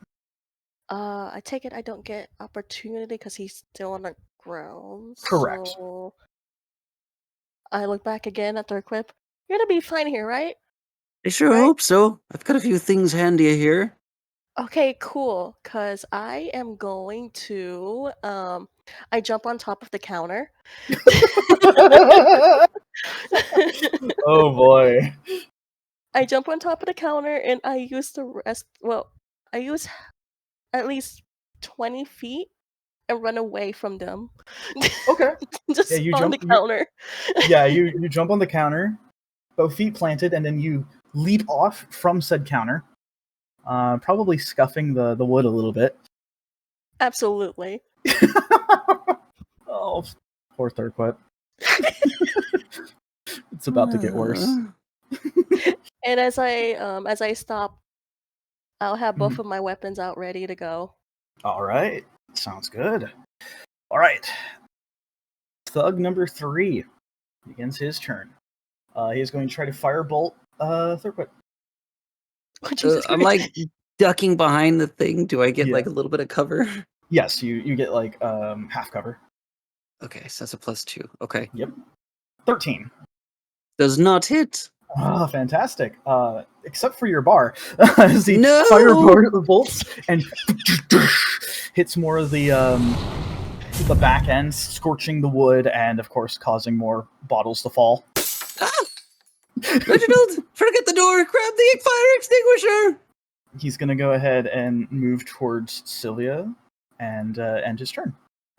I take it I don't get opportunity because he's still on the ground. Correct. So I look back again at Thurkwip. You're gonna be fine here, right? I sure Right. hope so. I've got a few things handy here. Okay, cool. Cause I am going to I jump on top of the counter. Oh boy. I jump on top of the counter and I use I use at least 20 feet and run away from them. Okay. Just Yeah, you on jump- the counter. Yeah, you jump on the counter, both feet planted, and then you leap off from said counter, probably scuffing the wood a little bit. Absolutely. Oh, poor Thurkwip. It's about to get worse. And as I stop, I'll have both Mhm. of my weapons out ready to go. All right, sounds good. All right, Thug number 3 begins his turn. He is going to try to firebolt Thurkwip. Oh, Jesus I'm Christ. like ducking behind the thing. Do I get Yeah. like a little bit of cover? Yes, you get like half cover. Okay, so that's a +2. Okay. Yep. 13. Does not hit. Oh, fantastic. Except for your bar. As he No! firebolts and hits more of the back end, scorching the wood and, of course, causing more bottles to fall. Ah! Reginald, forget the door. Grab the fire extinguisher. He's going to go ahead and move towards Sylvia and end his turn.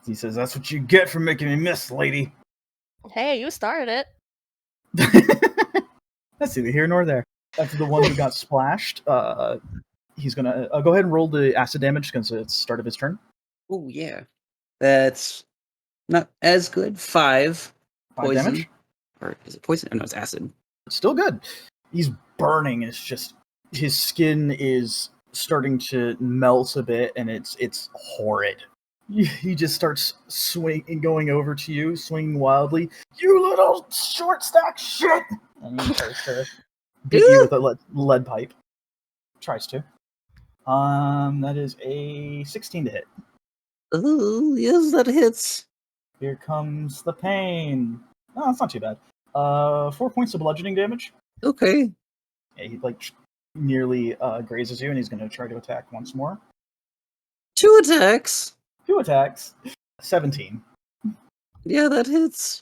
He says, "That's what you get for making me miss, lady." Hey, you started it. That's neither here nor there. After the one who got splashed, he's gonna go ahead and roll the acid damage because it's start of his turn. Oh yeah, that's not as good. 5 5 poison, damage. or is it poison? Oh, no, it's acid. Still good. He's burning. It's just his skin is starting to melt a bit, and it's horrid. He just starts swinging, going over to you, swinging wildly. You little short stack shit! And he tries to beat you with a lead pipe. Tries to. That is a 16 to hit. Oh, yes, that hits. Here comes the pain. No, it's not too bad. 4 points of bludgeoning damage. Okay. Yeah, he nearly grazes you, and he's going to try to attack once more. 2 attacks. 2 attacks. 17. Yeah, that hits.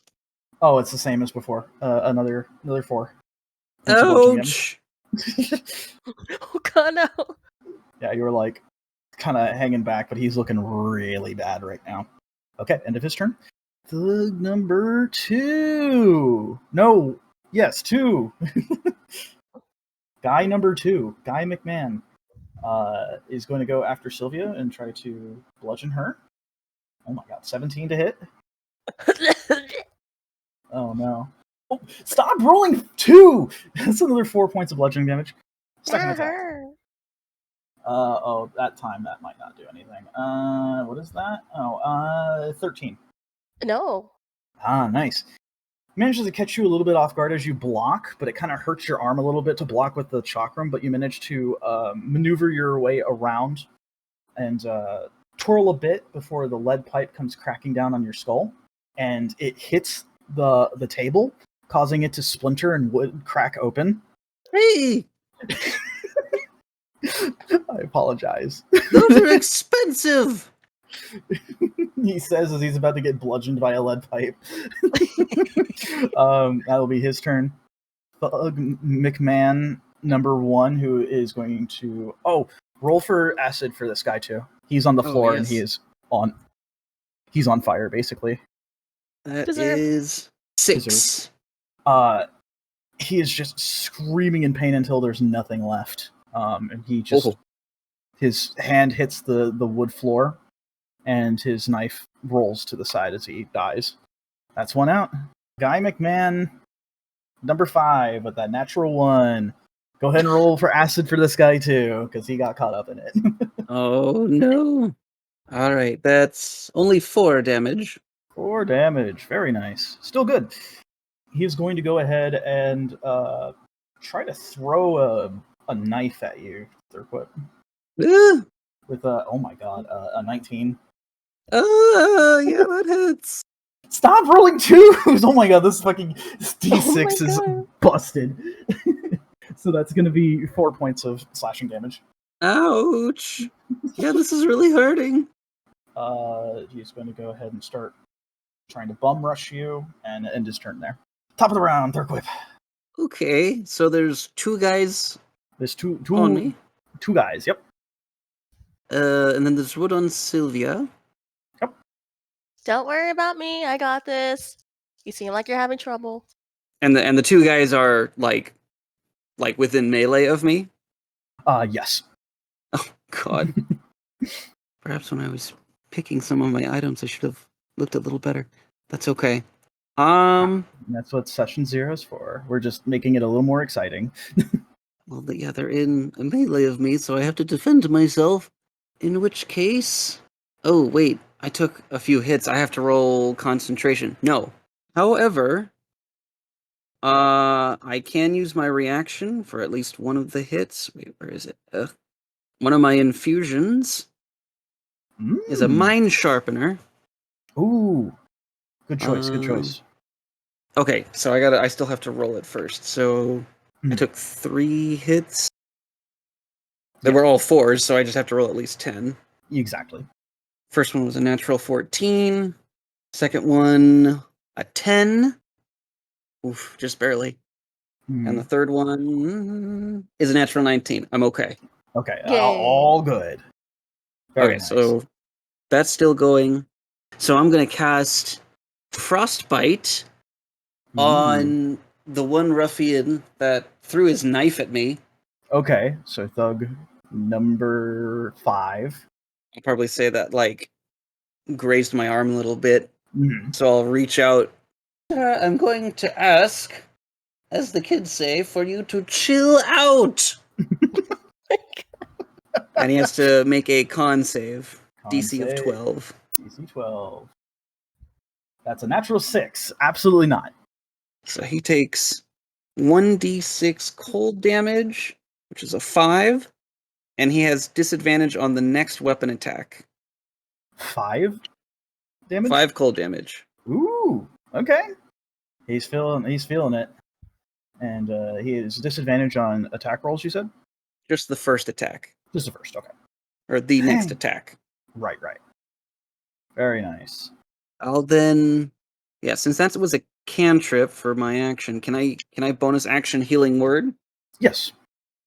Oh, it's the same as before. Another 4. points of bludgeoning Ouch. Oh god, no. Yeah, you were like kind of hanging back, but he's looking really bad right now. Okay, end of his turn. Thug number 2. No, yes, 2. Guy number 2, Guy McMahon, is going to go after Sylvia and try to bludgeon her. Oh my god, 17 to hit. Oh no. Oh, stop rolling 2! That's another 4 points of bludgeoning damage. Second attack. Oh, that time that might not do anything. What is that? Oh, 13. No. Ah, nice. Manages to catch you a little bit off guard as you block, but it kind of hurts your arm a little bit to block with the chakram, but you manage to maneuver your way around and twirl a bit before the lead pipe comes cracking down on your skull, and it hits the table, causing it to splinter and wood crack open. Hey! I apologize. Those are expensive! He says as he's about to get bludgeoned by a lead pipe. That'll be his turn. Thug McMahon number 1, who is going to roll for acid for this guy too. He's on the floor and he's on fire basically. That Deserve. is 6. He is just screaming in pain until there's nothing left. And he just his hand hits the wood floor, and his knife rolls to the side as he dies. That's 1 out. Guy McMahon, number 5, with that natural 1. Go ahead and roll for acid for this guy too, because he got caught up in it. Oh no. Alright, that's only 4 damage. 4 damage. Very nice. Still good. He's going to go ahead and try to throw a knife at you, Thurkwip. With oh my god, a 19. Yeah, that hits. Stop rolling 2s! Oh my god, this D6 is busted. So that's going to be 4 points of slashing damage. Ouch. Yeah, this is really hurting. He's going to go ahead and start trying to bum rush you and end his turn there. Top of the round, Thurkwip. Okay, so there's 2 guys. There's two on me. 2 guys, yep. And then there's wood on Sylvia. Yep. Don't worry about me. I got this. You seem like you're having trouble. And the 2 guys are like within melee of me. Yes. Oh god. Perhaps when I was picking some of my items, I should have looked a little better. That's okay. That's what session 0 is for. We're just making it a little more exciting. Well, yeah, they're in a melee of me, so I have to defend myself. In which case... Oh, wait. I took a few hits. I have to roll concentration. No. However, I can use my reaction for at least one of the hits. Wait, where is it? One of my infusions is a mind sharpener. Ooh. Good choice, good choice. Okay, so I still have to roll it first. So I took 3 hits. They were all 4s, so I just have to roll at least 10. Exactly. First one was a natural 14. Second one, a 10. Oof, just barely. And the third one is a natural 19. I'm okay. Okay, all good. Very nice. So that's still going. So I'm going to cast Frostbite on the one ruffian that threw his knife at me. Okay, so thug number 5. I'll probably say that, like, grazed my arm a little bit. Mhm. So I'll reach out. I'm going to ask, as the kids say, for you to chill out. And he has to make a con save. DC of 12. DC 12. That's a natural 6. Absolutely not. So he takes 1d6 cold damage, which is a 5, and he has disadvantage on the next weapon attack. 5 damage? 5 cold damage. Ooh, okay. He's feeling it. And he has disadvantage on attack rolls, you said? Just the first attack. Just the first, okay. Or the next attack. Right. Very nice. I'll then... Yeah, since that was a cantrip for my action, can I bonus action healing word? Yes.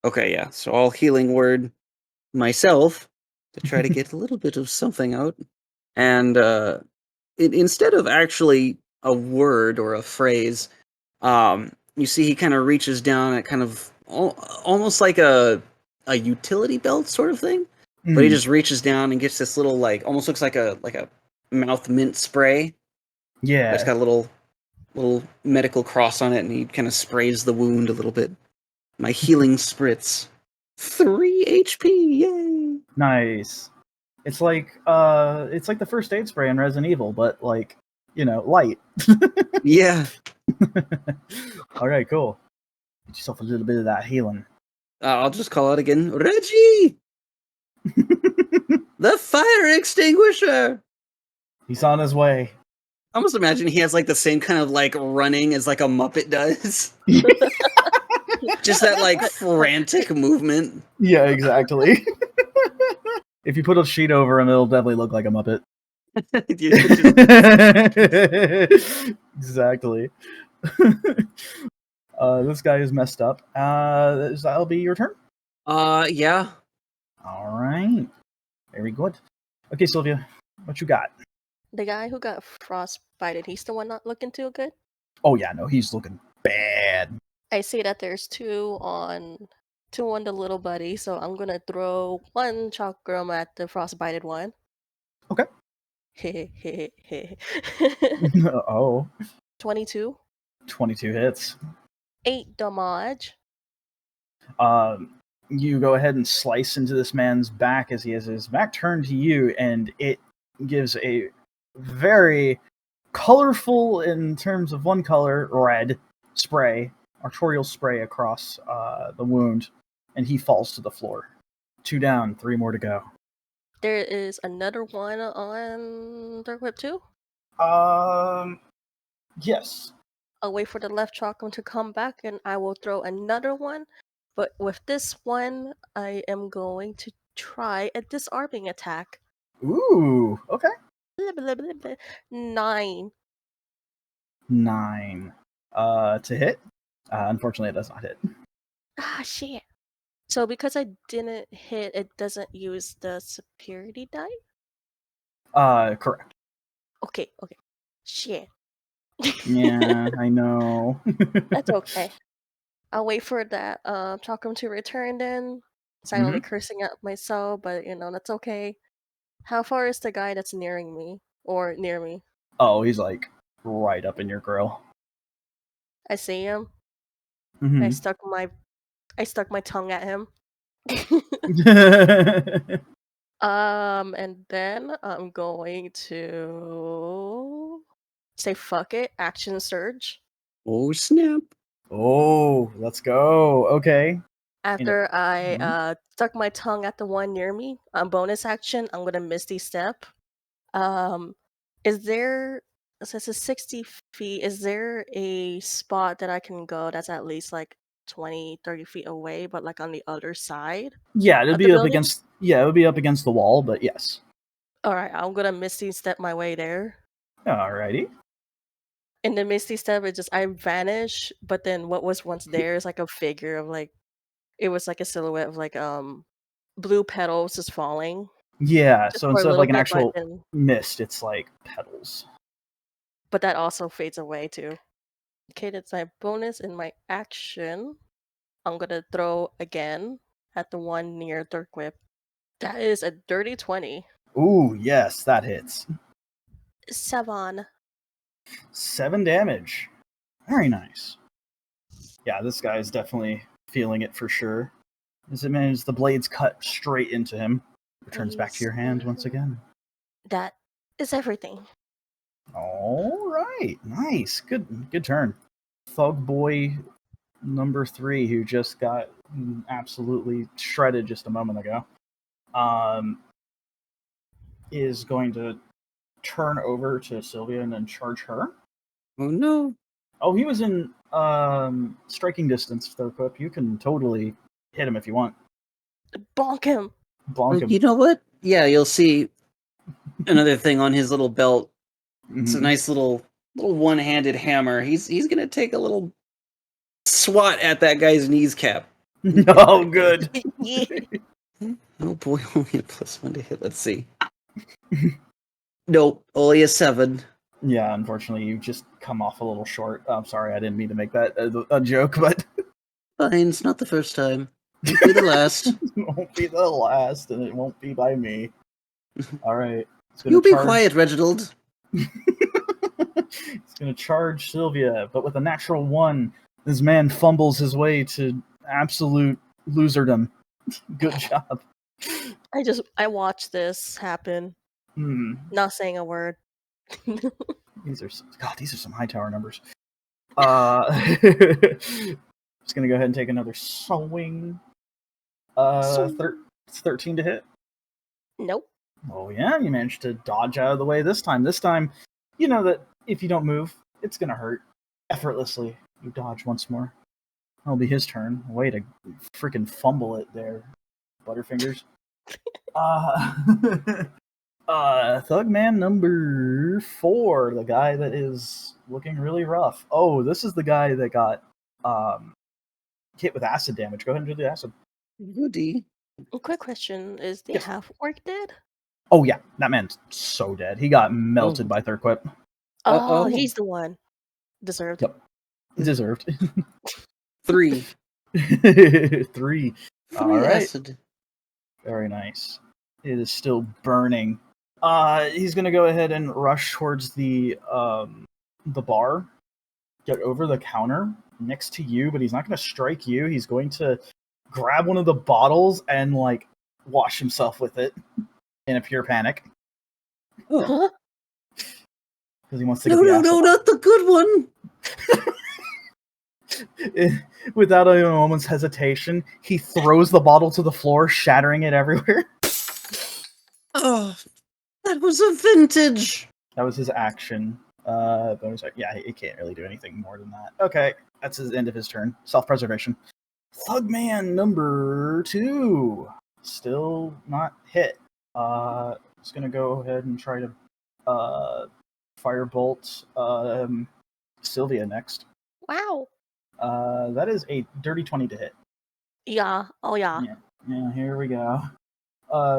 Okay, yeah. So I'll healing word myself to try to get a little bit of something out. And instead of actually a word or a phrase, you see he kind of reaches down at kind of almost like a utility belt sort of thing. But he just reaches down and gets this little, like, almost looks like a mouth mint spray. Yeah. It's got a little medical cross on it, and he kind of sprays the wound a little bit. My healing spritz. 3 HP, yay! Nice. It's like the first aid spray in Resident Evil, but like, light. Yeah. All right, cool. Get yourself a little bit of that healing. I'll just call out again. Reggie! The fire extinguisher! He's on his way. I almost imagine he has like the same kind of like running as like a Muppet does. Just that like frantic movement. Yeah, exactly. If you put a sheet over him, it'll definitely look like a Muppet. Exactly. This guy is messed up. That'll be your turn? Yeah. All right. Very good. Okay, Sylvia, what you got? The guy who got frostbited, he's the one not looking too good? Oh, yeah, no, he's looking bad. I see that there's two on the little buddy, so I'm gonna throw one chakram at the frostbited one. Okay. Oh. 22. 22 hits. 8 damage. You go ahead and slice into this man's back as he has his back turned to you, and it gives a very colorful, in terms of one color, red spray, arterial spray across the wound, and he falls to the floor. 2 down, 3 more to go. There is another one on Thurkwip too? Yes. I'll wait for the left chakram to come back and I will throw another one. But with this one, I am going to try a disarming attack. Ooh, okay. 9. 9. To hit? Unfortunately, it does not hit. Ah, shit. So because I didn't hit, it doesn't use the superiority die? Correct. Okay. Shit. Yeah, I know. That's okay. I'll wait for that chakram to return then. Silently cursing at myself, but that's okay. How far is the guy that's nearing me? Or near me? Oh, he's like right up in your grill. I see him. Mm-hmm. I stuck my tongue at him. And then I'm going to say fuck it, action surge. Oh, snap. Oh, let's go. Okay. After I stuck my tongue at the one near me, on bonus action, I'm gonna Misty Step. Is there, since it's 60 feet, is there a spot that I can go that's at least like 20, 30 feet away, but like on the other side? Yeah, it would be up against the wall, but yes. Alright, I'm gonna Misty Step my way there. Alrighty. In the Misty Step, I vanish, but then what was once there is like a figure of like, it was like a silhouette of like blue petals just falling. Yeah, Just so for a instead of little like an bit, actual mist, it's like petals. but that also fades away too. Okay, that's my bonus in my action. I'm gonna throw again at the one near Thurkwip. That is a dirty 20. Ooh, yes, that hits. 7. 7 damage. Very nice. Yeah, this guy is definitely feeling it for sure. As it manages, the blades cut straight into him. Returns back to your hand once again. That is everything. All right, nice, good turn. Thug boy number 3, who just got absolutely shredded just a moment ago, is going to turn over to Sylvia and then charge her. Oh no! Oh, he was in striking distance, Thurkwip. You can totally hit him if you want. Bonk him. Bonk him. You know what? Yeah, you'll see another thing on his little belt. It's a nice little one-handed hammer. He's gonna take a little swat at that guy's knees cap. Oh, good. Oh boy, only a +1 to hit. Let's see. Nope, only a 7. Yeah, unfortunately, you just come off a little short. I'm sorry, I didn't mean to make that a joke, but Fine, it's not the first time. Won't be the last. it won't be the last, and it won't be by me. All right. You be quiet, Reginald. He's going to charge Sylvia, but with a natural 1, this man fumbles his way to absolute loserdom. Good job. I watched this happen. Not saying a word. These are some high tower numbers. Just gonna go ahead and take another swing. It's 13 to hit. Nope. Oh yeah, you managed to dodge out of the way this time. This time, you know that if you don't move, it's gonna hurt. Effortlessly, you dodge once more. It'll be his turn. Way to freaking fumble it there, Butterfingers. Thugman number 4, the guy that is looking really rough. Oh, this is the guy that got hit with acid damage. Go ahead and do the acid. Goody. Quick question: is the Yes. half orc dead? Oh yeah, that man's so dead. He got melted by Thurkwip. Oh, he's the one. Deserved. Yep. Deserved. 3. 3. All right. Acid. Very nice. It is still burning. He's gonna go ahead and rush towards the bar, get over the counter next to you, but he's not gonna strike you. He's going to grab one of the bottles and like wash himself with it in a pure panic. Oh. Because he wants to No, not the good one. Without a moment's hesitation, he throws the bottle to the floor, shattering it everywhere. Oh, that was a vintage. That was his action. Bonus. Yeah, he can't really do anything more than that. Okay, that's the end of his turn. Self-preservation. Thugman number 2. Still not hit. Just gonna go ahead and try to firebolt Sylvia next. Wow. That is a dirty 20 to hit. Yeah. Oh yeah. Yeah, here we go.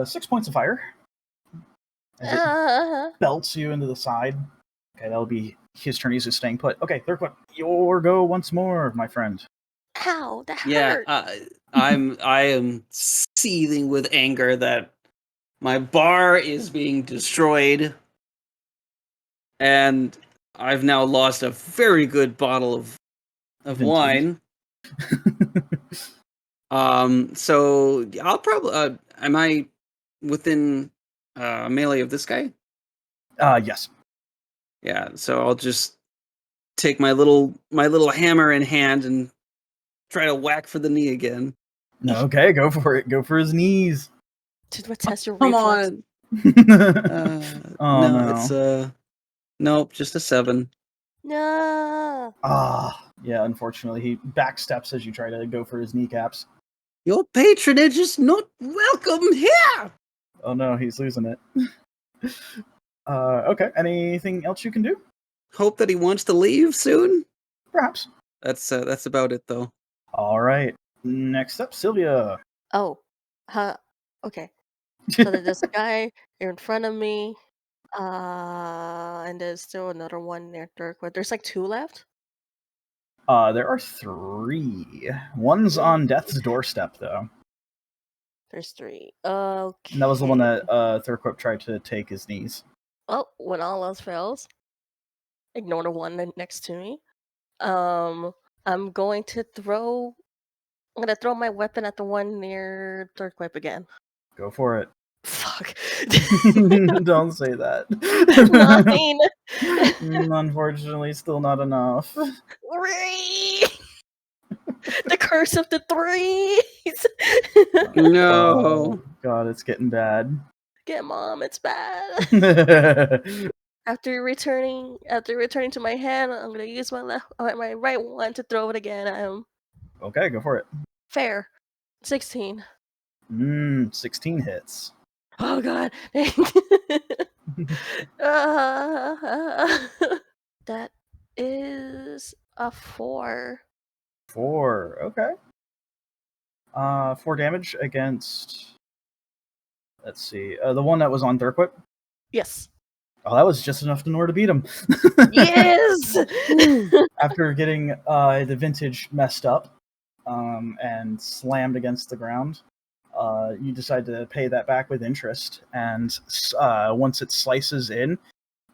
6 points of fire. As it belts you into the side. Okay, that'll be his turn. He's just staying put. Okay, Thurkwip, your go once more, my friend. Ow, that hurt. I am seething with anger that my bar is being destroyed, and I've now lost a very good bottle of wine. So I'll probably am I within melee of this guy? Yes. Yeah, so I'll just take my little hammer in hand and try to whack for the knee again. Okay, go for it. Go for his knees. Did we test your Come reflex? on. No, it's nope, just a 7. No. Yeah, unfortunately, he backsteps as you try to go for his kneecaps. Your patronage is not welcome here. Oh no, he's losing it. Okay, anything else you can do? Hope that he wants to leave soon. Perhaps. That's about it though. All right. Next up, Sylvia. Oh. Okay. So there's a guy in front of me. And there's still another one near Thurkwip. There's like 2 left. There are 3. One's on death's doorstep, though. There's 3. Okay. And that was the one that Thurkwip tried to take his knees. Well, when all else fails, ignore the one next to me. I'm going to throw my weapon at the one near Thurkwip again. Go for it. Fuck. Don't say that. 9. Unfortunately, still not enough. 3. The curse of the 3s. No. Oh, God, it's getting bad. Get mom, it's bad. After returning to my hand, I'm gonna use my right one to throw it again at him. Okay, go for it. Fair. 16. 16 hits. Oh god. That is a 4. 4. Okay. 4 damage against. Let's see. The one that was on Thurkwip. Yes. Oh, that was just enough in order to beat him. Yes. After getting the vintage messed up and slammed against the ground, you decide to pay that back with interest. And once it slices in,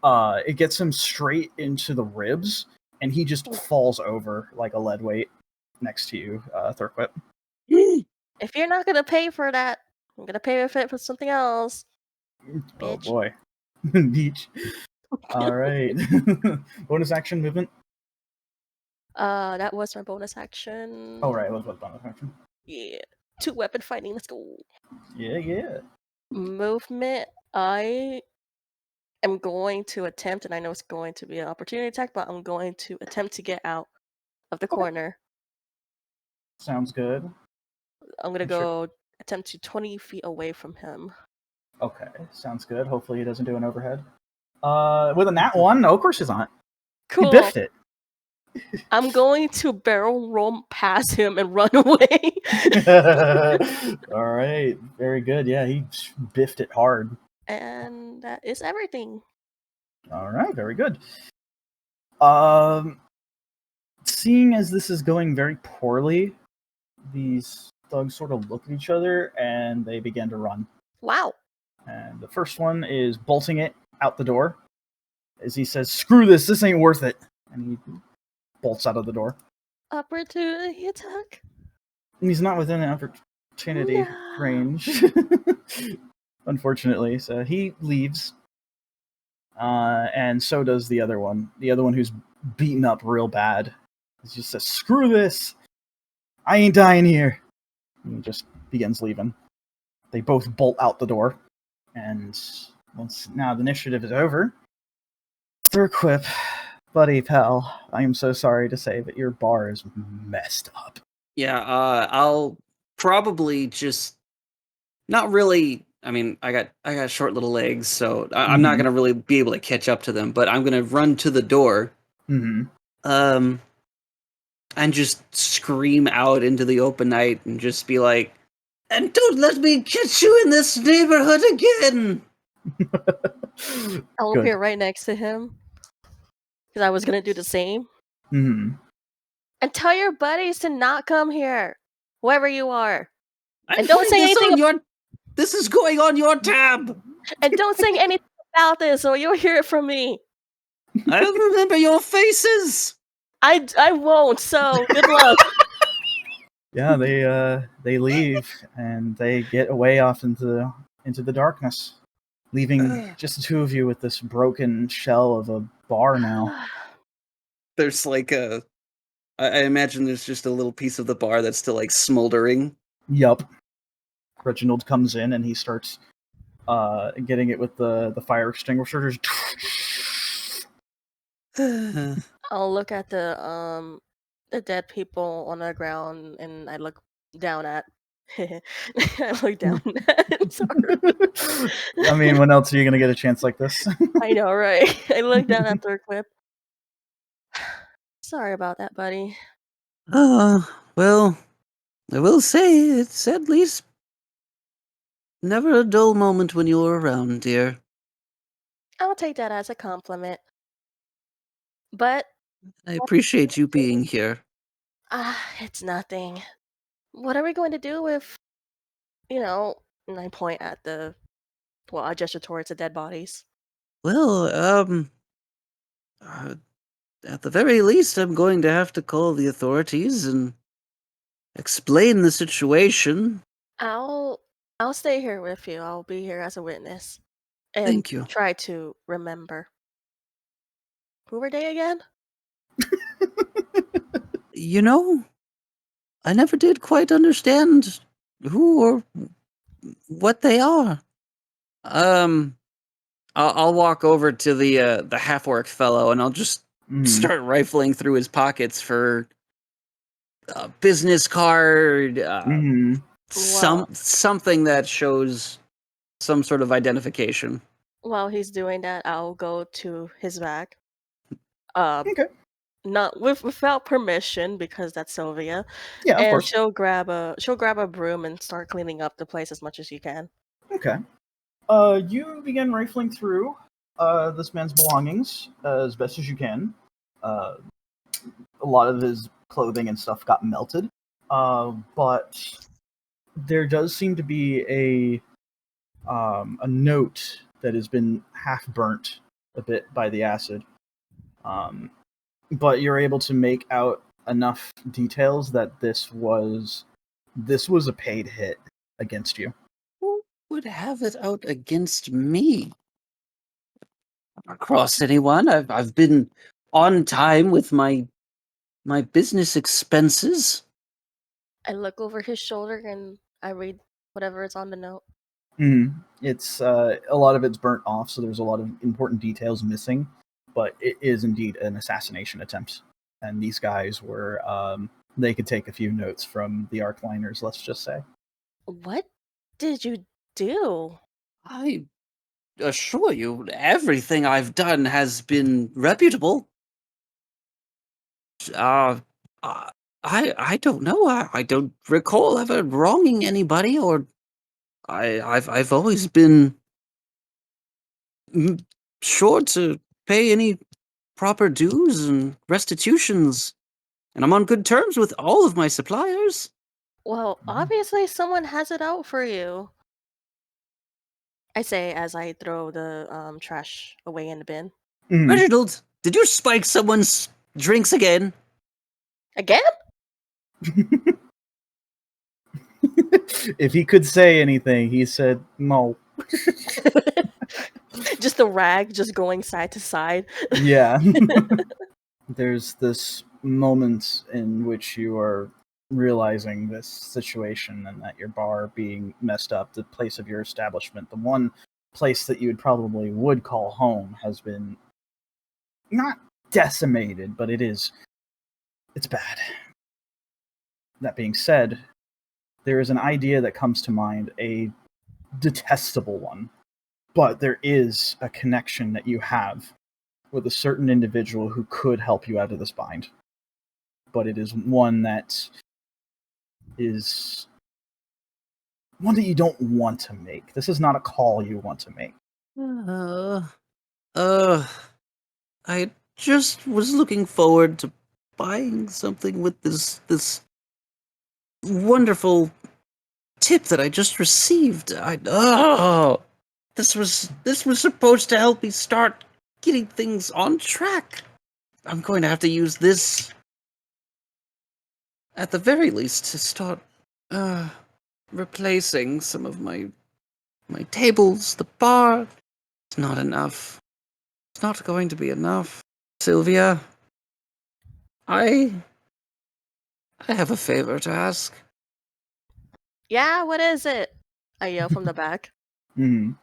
it gets him straight into the ribs, and he just falls over like a lead weight next to you, Thurkwip. If you're not gonna pay for that, I'm gonna pay for it for something else. Oh Bitch. boy. Beach. Alright. Bonus action movement? That was my bonus action. Oh, right. It was what bonus action? Yeah. 2 weapon fighting, let's go. Yeah. Movement, I am going to attempt, and I know it's going to be an opportunity attack, but I'm going to attempt to get out of the corner. Sounds good. I'm gonna Sure. go attempt to 20 feet away from him. Okay, sounds good. Hopefully he doesn't do an overhead. With a nat 1? No, of course he's not. Cool. He biffed it. I'm going to barrel roll past him and run away. Alright, very good. Yeah, he biffed it hard. And that is everything. Alright, very good. Seeing as this is going very poorly, these thugs sort of look at each other and they begin to run. Wow. And the first one is bolting it out the door as he says, "Screw this ain't worth it." And he bolts out of the door. Opportunity attack? And he's not within an opportunity No. range. Unfortunately. So he leaves. And so does the other one. The other one who's beaten up real bad. He just says, "Screw this! I ain't dying here." And he just begins leaving. They both bolt out the door. And once now the initiative is over, Thurkwip, buddy pal, I am so sorry to say that your bar is messed up. Yeah, I'll probably just not really. I mean, I got short little legs, so I'm not gonna really be able to catch up to them. But I'm gonna run to the door, and just scream out into the open night and just be like, "And don't let me catch you in this neighborhood again." I'll appear right next to him. Because I was going to do the same. And tell your buddies to not come here. Whoever you are. And don't say anything. This is going on your tab. And don't say anything about this or you'll hear it from me. I don't remember your faces. I won't, so good luck. Yeah, they leave and they get away off into the darkness, leaving just the two of you with this broken shell of a bar now. There's like I imagine there's just a little piece of the bar that's still like smoldering. Yup. Reginald comes in and he starts getting it with the fire extinguishers. I'll look at the dead people on the ground and I look down at I look down at sorry. I mean, when else are you gonna get a chance like this? I know, right? I look down at Thurkwip. Sorry about that, buddy. Well, I will say it's at least never a dull moment when you're around, dear. I'll take that as a compliment. But I appreciate you being here. It's nothing. What are we going to do with, and I point at I gesture towards the dead bodies. Well, uh, at the very least, I'm going to have to call the authorities and explain the situation. I'll stay here with you. I'll be here as a witness and Thank you. try to remember. Who were they again? You know, I never did quite understand who or what they are. Um, I'll walk over to the half-orc fellow and I'll just start rifling through his pockets for a business card, Well, something that shows some sort of identification. while he's doing that, I'll go to his bag. Uh, Okay. not without permission because that's Sylvia, Yeah, of and course. she'll grab a broom and start cleaning up the place as much as she can. Okay. You begin rifling through this man's belongings as best as you can. A lot of his clothing and stuff got melted, but there does seem to be a note that has been half burnt a bit by the acid. But you're able to make out enough details that this was a paid hit against you. Who would have it out against me? Across anyone? I've been on time with my business expenses. I look over his shoulder and I read whatever is on the note. It's a lot of it's burnt off, so there's a lot of important details missing. But it is indeed an assassination attempt, and these guys were they could take a few notes from the Arcliners. Let's just say. What did you do? I assure you, everything I've done has been reputable. I don't know. I don't recall ever wronging anybody, or I've always been sure to pay any proper dues and restitutions, and I'm on good terms with all of my suppliers. Well, obviously someone has it out for you. I say as I throw the trash away in the bin. Reginald, did you spike someone's drinks again? Again? If he could say anything, he said no. Just the rag just going side to side. Yeah. There's this moment in which you are realizing this situation and that your bar being messed up, the place of your establishment, the one place that you would call home, has been not decimated, but it's bad. That being said, there is an idea that comes to mind, a detestable one, but there is a connection that you have with a certain individual who could help you out of this bind. But it is one that is one that you don't want to make. This is not a call you want to make. I just was looking forward to buying something with this wonderful tip that I just received. This was supposed to help me start getting things on track. I'm going to have to use this at the very least to start replacing some of my tables, the bar. It's not enough. It's not going to be enough. Sylvia, I have a favor to ask. Yeah, what is it? I yell from the back. Mm.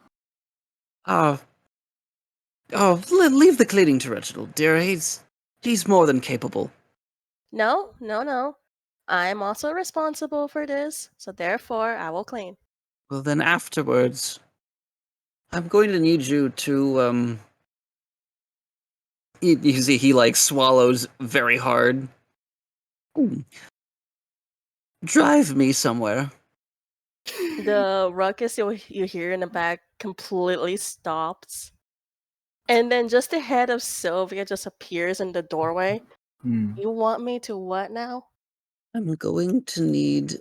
Leave the cleaning to Reginald, dear. He's more than capable. No. I'm also responsible for this, so therefore I will clean. Well, then afterwards, I'm going to need you to, you see he, like, swallows very hard. Drive me somewhere. The ruckus you hear in the back completely stops. And then just the head of Sylvia just appears in the doorway. Mm. You want me to what now? I'm going to need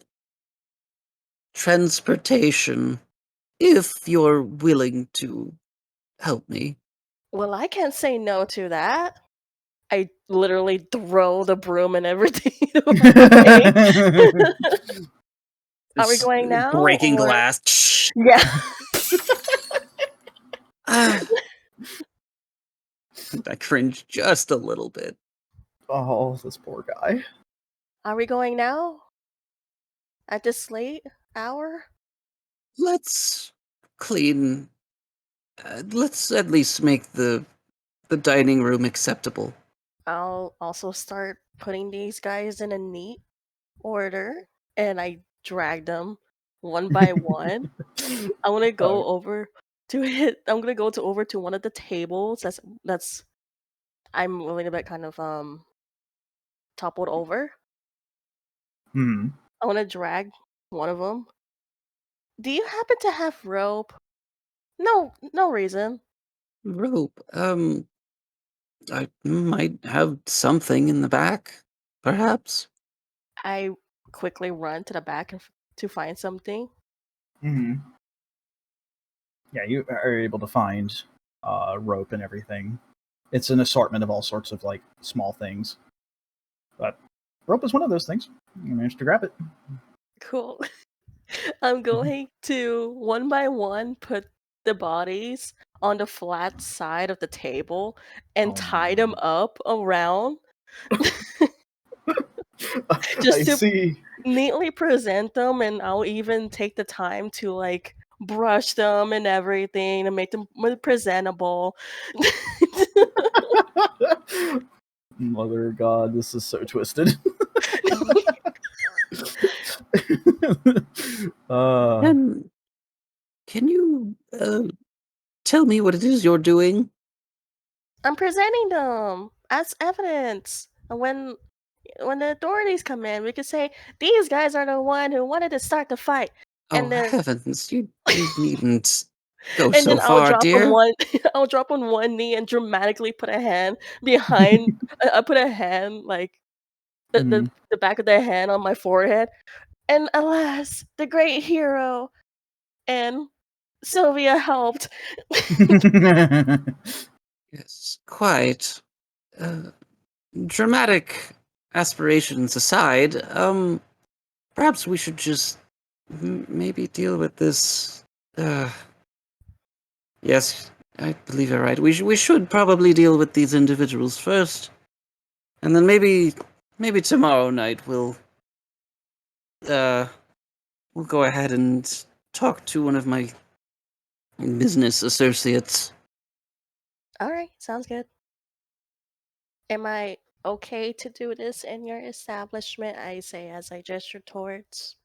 transportation if you're willing to help me. Well, I can't say no to that. I literally throw the broom and everything away. Are we going now? Breaking Or... glass. Yeah. I cringe just a little bit. Oh, this poor guy. Are we going now? At this late hour? Let's clean. Let's at least make the dining room acceptable. I'll also start putting these guys in a neat order, and I drag them one by one. I want to go over to it. I'm gonna go to over to one of the tables. That's I'm willing to bet kind of toppled over. Hmm. I want to drag one of them. Do you happen to have rope? No, no reason. Rope. I might have something in the back, perhaps. I quickly run to the back to find something. Hmm. Yeah, you are able to find rope and everything. It's an assortment of all sorts of like small things, but rope is one of those things. You managed to grab it. Cool. I'm going to one by one put the bodies on the flat side of the table and Oh, tie no. them up around. I Just to see. neatly present them, and I'll even take the time to like brush them and everything to make them more presentable. Mother of God, this is so twisted. And can you tell me what it is you're doing? I'm presenting them as evidence. And when the authorities come in, we could say these guys are the one who wanted to start the fight, Oh and then heavens, you needn't go and so then I'll far, drop on dear. one. I'll drop on one knee and dramatically put a hand behind. I put a hand like Mhm. the back of their hand on my forehead. And alas, the great hero and Sylvia helped. Yes, quite. Dramatic aspirations aside, perhaps we should just maybe deal with this. Yes, I believe you're right. We should probably deal with these individuals first, and then maybe tomorrow night we'll go ahead and talk to one of my business associates. All right, sounds good. Am I okay to do this in your establishment? I say as I gesture towards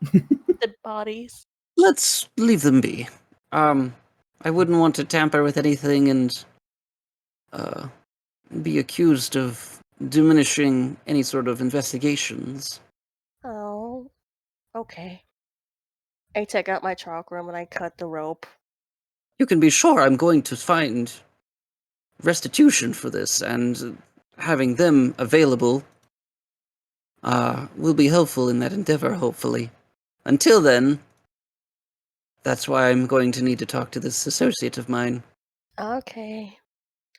the bodies. Let's leave them be. I wouldn't want to tamper with anything and uh, be accused of diminishing any sort of investigations. Oh, okay. I take out my chalk room and I cut the rope. You can be sure I'm going to find restitution for this, and having them available will be helpful in that endeavor, hopefully. Until then, that's why I'm going to need to talk to this associate of mine. Okay.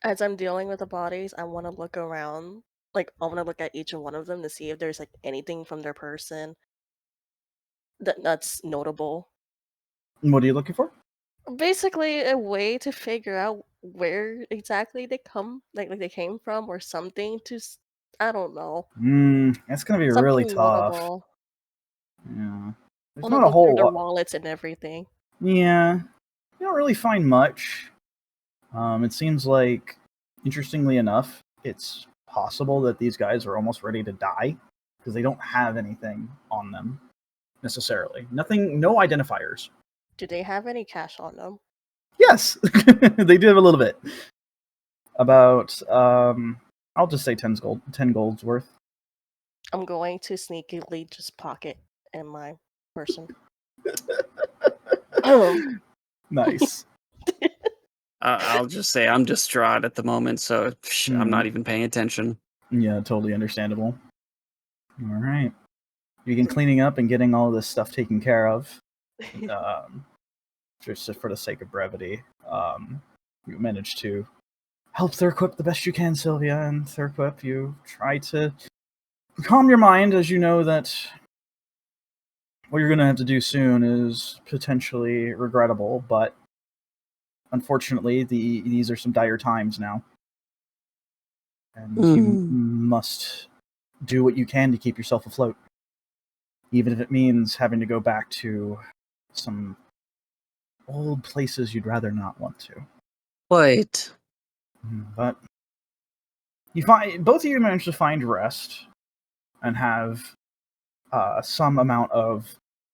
As I'm dealing with the bodies, I want to look around. Like, I want to look at each one of them to see if there's like anything from their person that's notable. What are you looking for? Basically, a way to figure out where exactly they come, like they came from, or something. I don't know, That's gonna be really something tough. notable. Yeah. I There's want to not a look through whole their lot. wallets and everything. Yeah. You don't really find much. It seems like, interestingly enough, it's possible that these guys are almost ready to die because they don't have anything on them necessarily. Nothing, no identifiers. Do they have any cash on them? Yes, they do have a little bit. About, I'll just say 10 gold's worth. I'm going to sneakily just pocket in my person. Nice. I'll just say I'm distraught at the moment, so I'm Mhm. not even paying attention. Yeah, totally understandable. All right. You begin cleaning up and getting all this stuff taken care of. Just for the sake of brevity, you manage to help Thurkwip the best you can, Sylvia. And Thurkwip, you try to calm your mind, as you know that what you're going to have to do soon is potentially regrettable, but unfortunately, these are some dire times now. And you must do what you can to keep yourself afloat. Even if it means having to go back to some old places you'd rather not want to. Quite. But you find both of you manage to find rest and have some amount of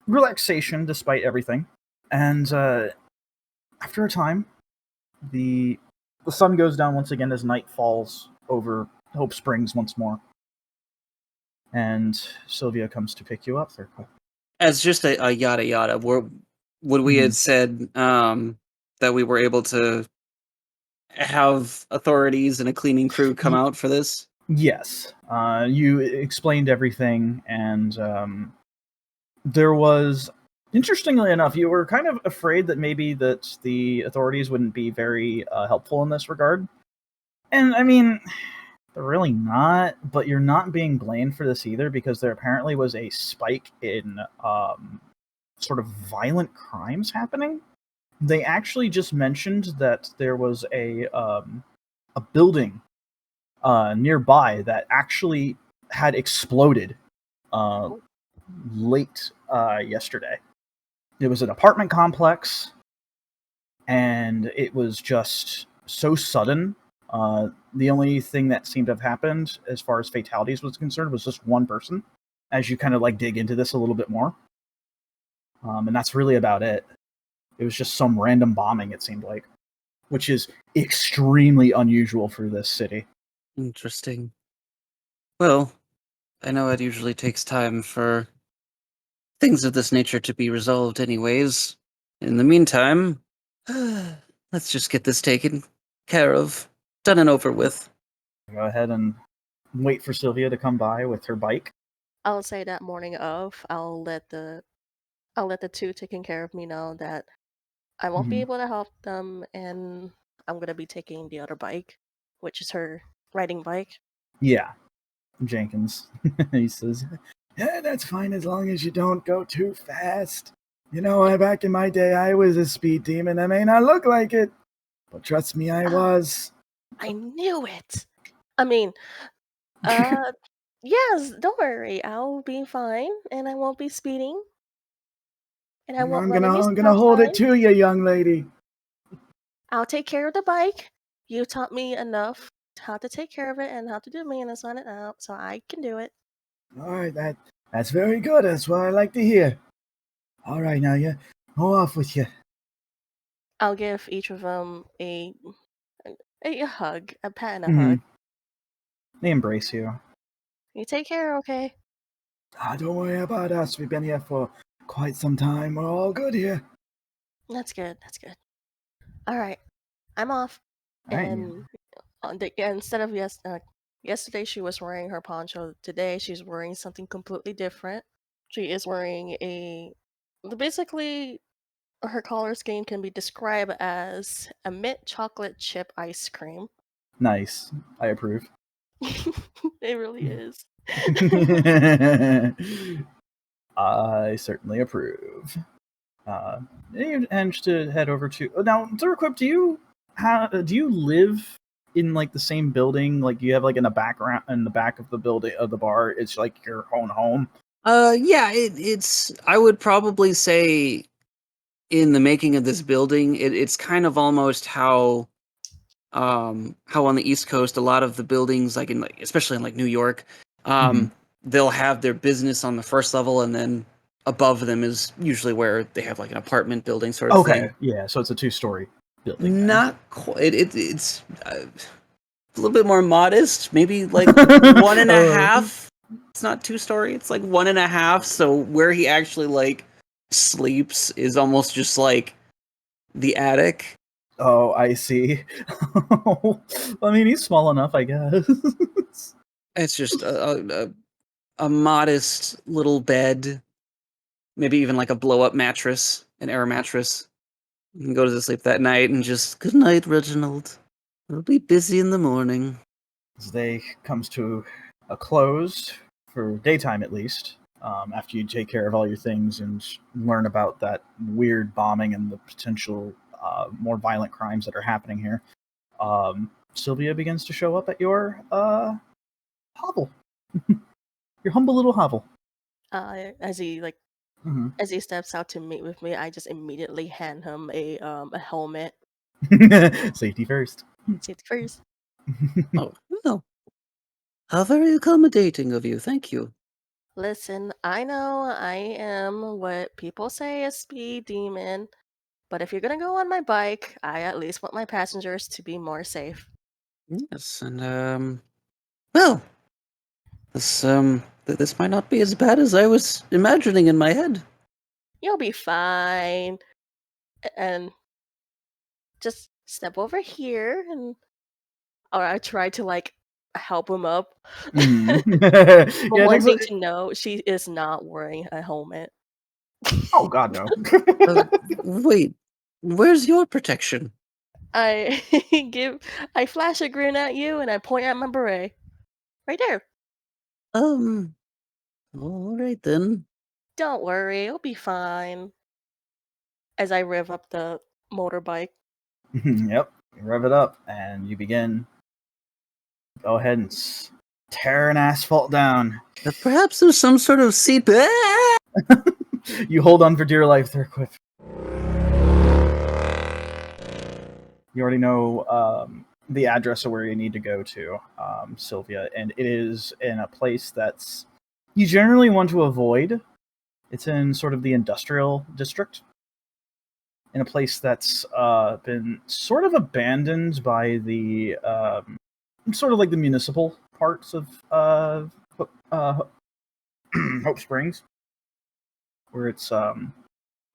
relaxation despite everything. And after a time, the sun goes down once again as night falls over Hope Springs once more. And Sylvia comes to pick you up, Thurkwip. As just a yada yada, would we had said that we were able to have authorities and a cleaning crew come out for this? Yes. You explained everything, and there was, interestingly enough, you were kind of afraid that maybe that the authorities wouldn't be very helpful in this regard. And, I mean, they're really not, but you're not being blamed for this either, because there apparently was a spike in sort of violent crimes happening. They actually just mentioned that there was a building nearby that actually had exploded late yesterday. It was an apartment complex, and it was just so sudden. The only thing that seemed to have happened as far as fatalities was concerned was just one person, as you kind of like dig into this a little bit more. And that's really about it. It was just some random bombing, it seemed like, which is extremely unusual for this city. Interesting. Well, I know it usually takes time for things of this nature to be resolved anyways. In the meantime, let's just get this taken care of, done and over with. Go ahead and wait for Sylvia to come by with her bike. I'll say that morning of, I'll let the two taking care of me know that I won't be able to help them, and I'm gonna be taking the other bike, which is her riding bike. Yeah, Jenkins. He says, "Yeah, that's fine as long as you don't go too fast. You know, back in my day, I was a speed demon. I may not look like it, but trust me, I was." I knew it. I mean, yes, don't worry. I'll be fine, and I won't be speeding, and I won't I'm run any gonna stop hold it signs. to you, young lady. I'll take care of the bike. You taught me enough how to take care of it and how to do maintenance on it now, so I can do it. All right, that's very good. That's what I like to hear. All right, now you go off with you. I'll give each of them a hug, a pat and a hug. They embrace you. You take care, okay? Don't worry about us. We've been here for quite some time. We're all good here. That's good. That's good. All right, I'm off. All right. And instead of yesterday, she was wearing her poncho. Today, she's wearing something completely different. She is wearing basically, her color scheme can be described as a mint chocolate chip ice cream. Nice. I approve. It really is. I certainly approve. You managed to head over to now. Thurkwip, do you live in like the same building? Like you have like in the background in the back of the building of the bar? It's like your own home. Yeah, it's. I would probably say, in the making of this building, it's kind of almost how on the East Coast, a lot of the buildings, especially in like New York, they'll have their business on the first level, and then above them is usually where they have like an apartment building sort of thing. Yeah, so it's a 2-story building. Not quite. It's a little bit more modest, maybe like 1.5. It's not 2-story. It's like 1.5. So where he actually like sleeps is almost just like the attic. Oh, I see. I mean, he's small enough, I guess. It's just a modest little bed, maybe even like a blow-up mattress, an air mattress. You can go to sleep that night and just, good night, Reginald. We'll be busy in the morning. As day comes to a close, for daytime at least, after you take care of all your things and learn about that weird bombing and the potential more violent crimes that are happening here, Sylvia begins to show up at your hovel. Your humble little hovel. As he as he steps out to meet with me, I just immediately hand him a helmet. Safety first. Safety first. Oh, well. How very accommodating of you, thank you. Listen, I know I am what people say a speed demon, but if you're gonna go on my bike, I at least want my passengers to be more safe. Yes, and well, this might not be as bad as I was imagining in my head. You'll be fine. And just step over here, and or I try to help him up. Mm. But one thing to know, she is not wearing a helmet. Oh God, no. Wait, where's your protection? I I flash a grin at you, and I point at my beret. Right there. All right then. Don't worry, it'll be fine. As I rev up the motorbike. Yep. You rev it up, and you begin. Go ahead and tear an asphalt down. Perhaps there's some sort of seat. You hold on for dear life, Thurkwip. You already know the address of where you need to go to, Sylvia, and it is in a place that's you generally want to avoid. It's in sort of the industrial district, in a place that's been sort of abandoned by the sort of like the municipal parts of Hope Springs, where it's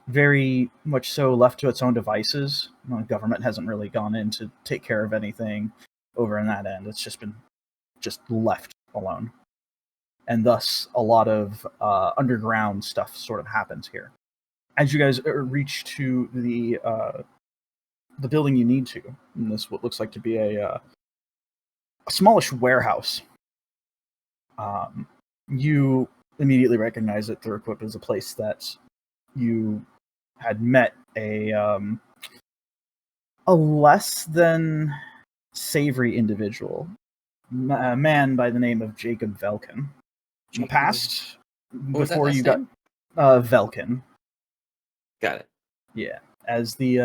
very much so left to its own devices. The government hasn't really gone in to take care of anything over in that end. It's just been left alone. And thus, a lot of underground stuff sort of happens here. As you guys reach to the building you need to, and this what looks like to be a smallish warehouse, you immediately recognize that Thurkwip is a place that you had met a less than savory individual, a man by the name of Jacob Velkin. In the past, before you got Velkin. Got it. Yeah, as the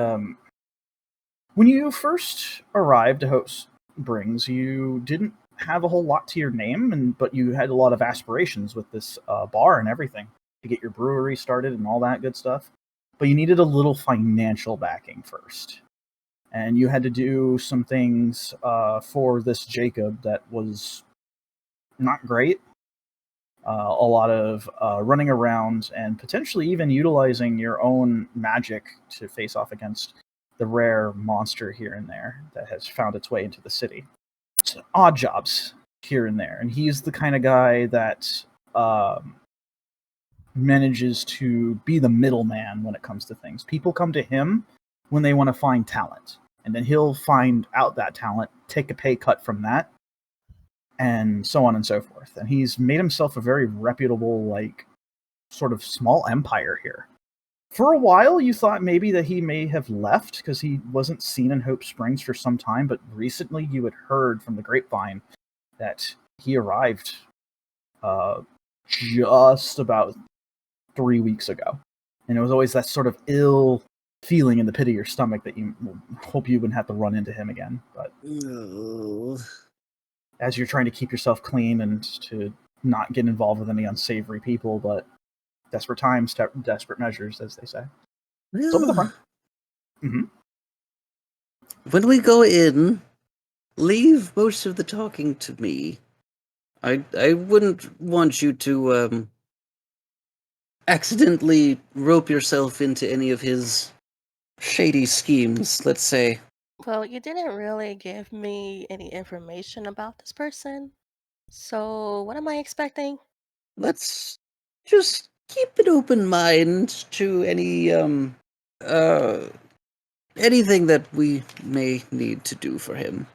when you first arrived to Hope Springs, you didn't have a whole lot to your name, but you had a lot of aspirations with this bar and everything to get your brewery started and all that good stuff. But you needed a little financial backing first. And you had to do some things for this Jacob that was not great. A lot of running around and potentially even utilizing your own magic to face off against the rare monster here and there that has found its way into the city. It's odd jobs here and there. And he's the kind of guy that manages to be the middleman when it comes to things. People come to him when they want to find talent, and then he'll find out that talent, take a pay cut from that, and so on and so forth. And he's made himself a very reputable, sort of small empire here. For a while, you thought maybe that he may have left because he wasn't seen in Hope Springs for some time, but recently you had heard from the grapevine that he arrived just about 3 weeks ago. And it was always that sort of ill feeling in the pit of your stomach that you hope you wouldn't have to run into him again. But as you're trying to keep yourself clean and to not get involved with any unsavory people, but desperate times, desperate measures, as they say. So over the front. Mm-hmm. When we go in, leave most of the talking to me. I wouldn't want you to accidentally rope yourself into any of his shady schemes, let's say. Well, you didn't really give me any information about this person. So what am I expecting? let's just keep an open mind to anything that we may need to do for him.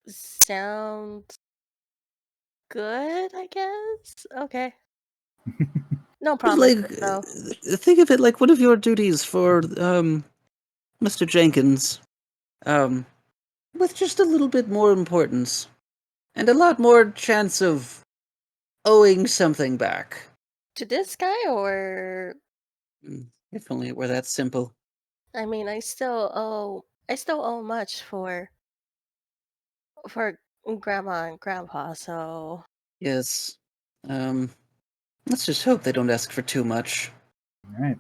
Sounds good, I guess. Okay. No promises, though. Think of it like one of your duties for Mr. Jenkins, with just a little bit more importance and a lot more chance of owing something back. To this guy, or If only it were that simple. I mean, I still owe much for grandma and grandpa, so Yes. Let's just hope they don't ask for too much. All right.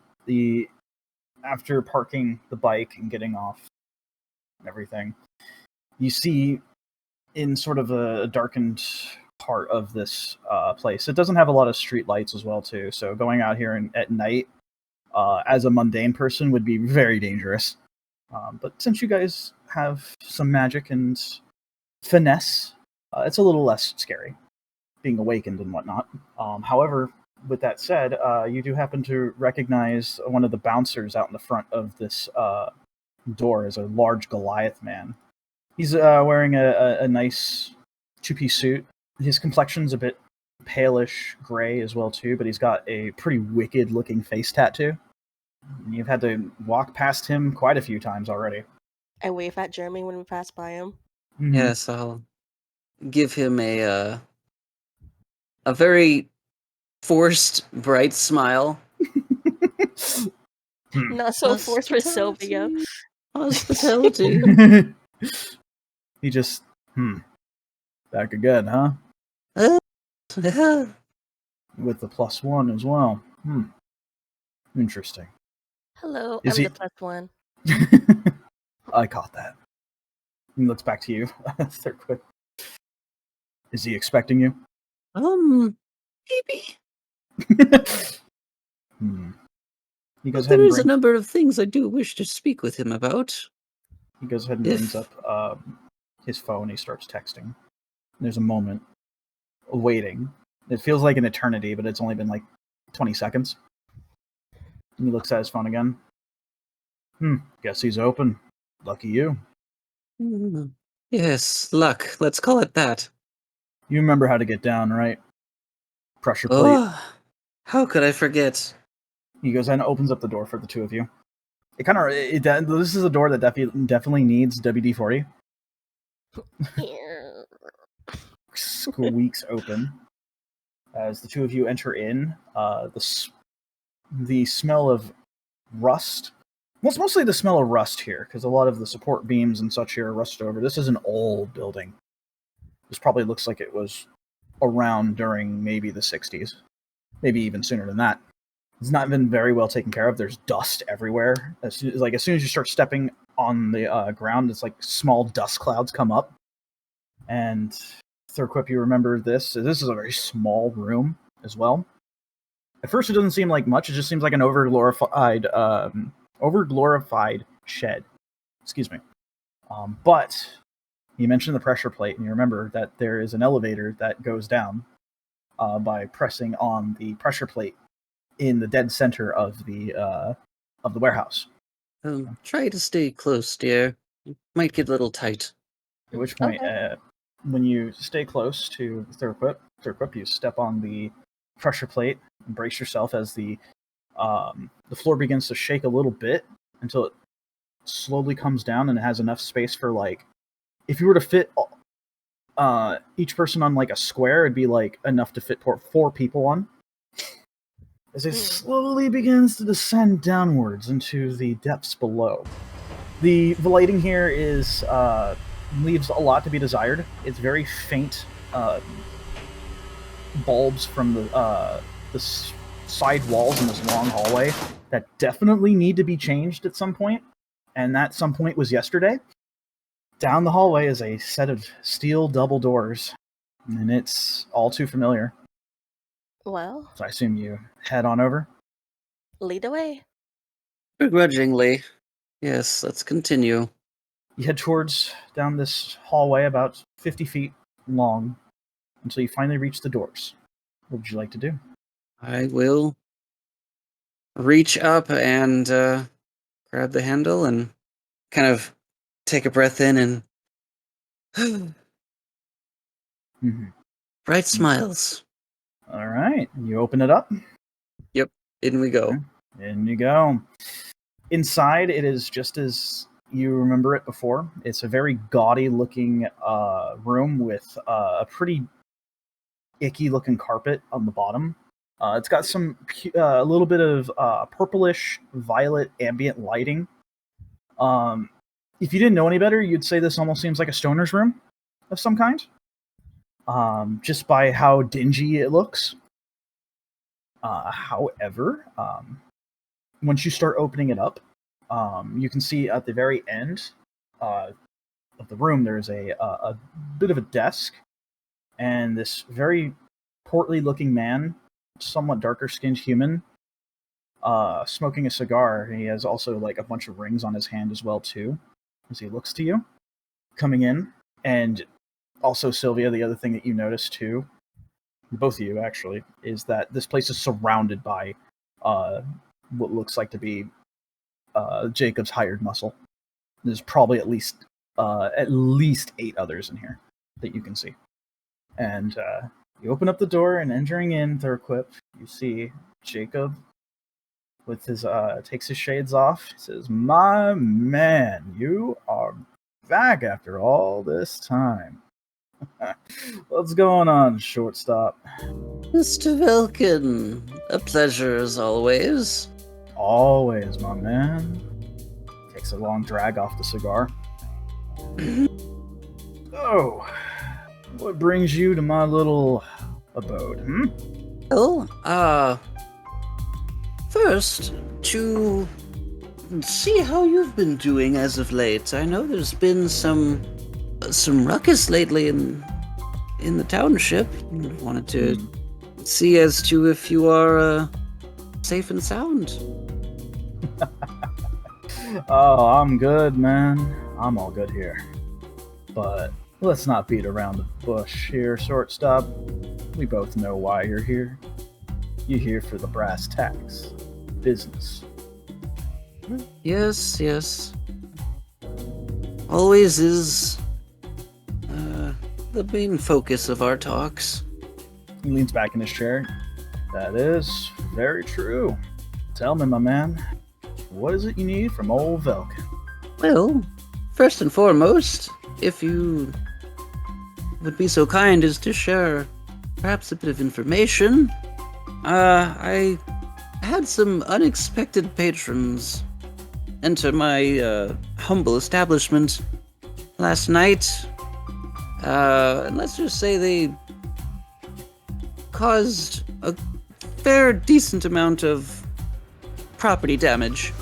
After parking the bike and getting off and everything, you see in sort of a darkened part of this place. It doesn't have a lot of street lights as well, too. So going out here at night as a mundane person would be very dangerous. But since you guys have some magic and finesse, it's a little less scary, being awakened and whatnot. However, with that said, you do happen to recognize one of the bouncers out in the front of this door as a large Goliath man. He's wearing a nice two-piece suit. His complexion's a bit palish gray as well, too, but he's got a pretty wicked-looking face tattoo. You've had to walk past him quite a few times already. I wave at Jeremy when we pass by him. Mm-hmm. Yes, I'll give him a very forced, bright smile. Not so forced for Sylvia. Hospitality. He just, back again, huh? Yeah. With the +1 as well. Interesting. Hello, Is I'm he- the +1. I caught that. He looks back to you, Thurkwip. Is he expecting you? Maybe. He goes ahead There and is a number of things I do wish to speak with him about. He goes ahead and brings up his phone. He starts texting. There's a moment waiting. It feels like an eternity, but it's only been like 20 seconds. And he looks at his phone again. Guess he's open. Lucky you. Yes, luck. Let's call it that. You remember how to get down, right? Pressure plate. Oh, how could I forget? He goes ahead and opens up the door for the two of you. This is a door that definitely needs WD-40. Squeaks open as the two of you enter in. The smell of rust. Well, it's mostly the smell of rust here, because a lot of the support beams and such here are rusted over. This is an old building. This probably looks like it was around during maybe the 60s. Maybe even sooner than that. It's not been very well taken care of. There's dust everywhere. As soon as you start stepping on the ground, it's like small dust clouds come up. And Thurkwip, you remember this. So this is a very small room as well. At first, it doesn't seem like much. It just seems like an overglorified shed. Excuse me. But you mentioned the pressure plate, and you remember that there is an elevator that goes down by pressing on the pressure plate in the dead center of the warehouse. Try to stay close, dear. It might get a little tight. At which point, when you stay close to Thurkwip, you step on the pressure plate and brace yourself as the floor begins to shake a little bit until it slowly comes down and it has enough space for, like, if you were to fit each person on like a square, it'd be like enough to fit 4 people on. As it slowly begins to descend downwards into the depths below. The lighting here is leaves a lot to be desired. It's very faint bulbs from the side walls in this long hallway that definitely need to be changed at some point, and that some point was yesterday. Down the hallway is a set of steel double doors, and it's all too familiar. Well, So I assume you head on over? lead the way. Begrudgingly. Yes, let's continue. You head down this hallway about 50 feet long until you finally reach the doors. What would you like to do? I will reach up and grab the handle and kind of take a breath in and bright smiles. All right, you open it up. Yep, in we go. In you go. Inside, it is just as you remember it before. It's a very gaudy-looking room with a pretty icky-looking carpet on the bottom. It's got a little bit of purplish violet ambient lighting. If you didn't know any better, you'd say this almost seems like a stoner's room of some kind, just by how dingy it looks. However, once you start opening it up, you can see at the very end of the room there's a bit of a desk, and this very portly-looking man, somewhat darker-skinned human, smoking a cigar. He has also like a bunch of rings on his hand as well too, as he looks to you, coming in. And also, Sylvia, the other thing that you notice too, both of you actually, is that this place is surrounded by what looks like to be Jacob's hired muscle. There's probably at least 8 others in here that you can see. And you open up the door, and entering in Thurkwip, you see Jacob with his takes his shades off. He says, "My man, you are back after all this time. What's going on, shortstop?" Mr. Velkin, a pleasure as always. Always, my man. Takes a long drag off the cigar. So, what brings you to my little abode, Well, first, to see how you've been doing as of late. I know there's been some ruckus lately in the township. Wanted to see as to if you are safe and sound. Oh, I'm good, man. I'm all good here. But let's not beat around the bush here, shortstop. We both know why you're here. You're here for the brass tacks. Business. Yes. Always is the main focus of our talks. He leans back in his chair. That is very true. Tell me, my man, what is it you need from old Velkin? Well, first and foremost, if you would be so kind as to share perhaps a bit of information. I had some unexpected patrons enter my humble establishment last night. And let's just say they caused a fair decent amount of property damage.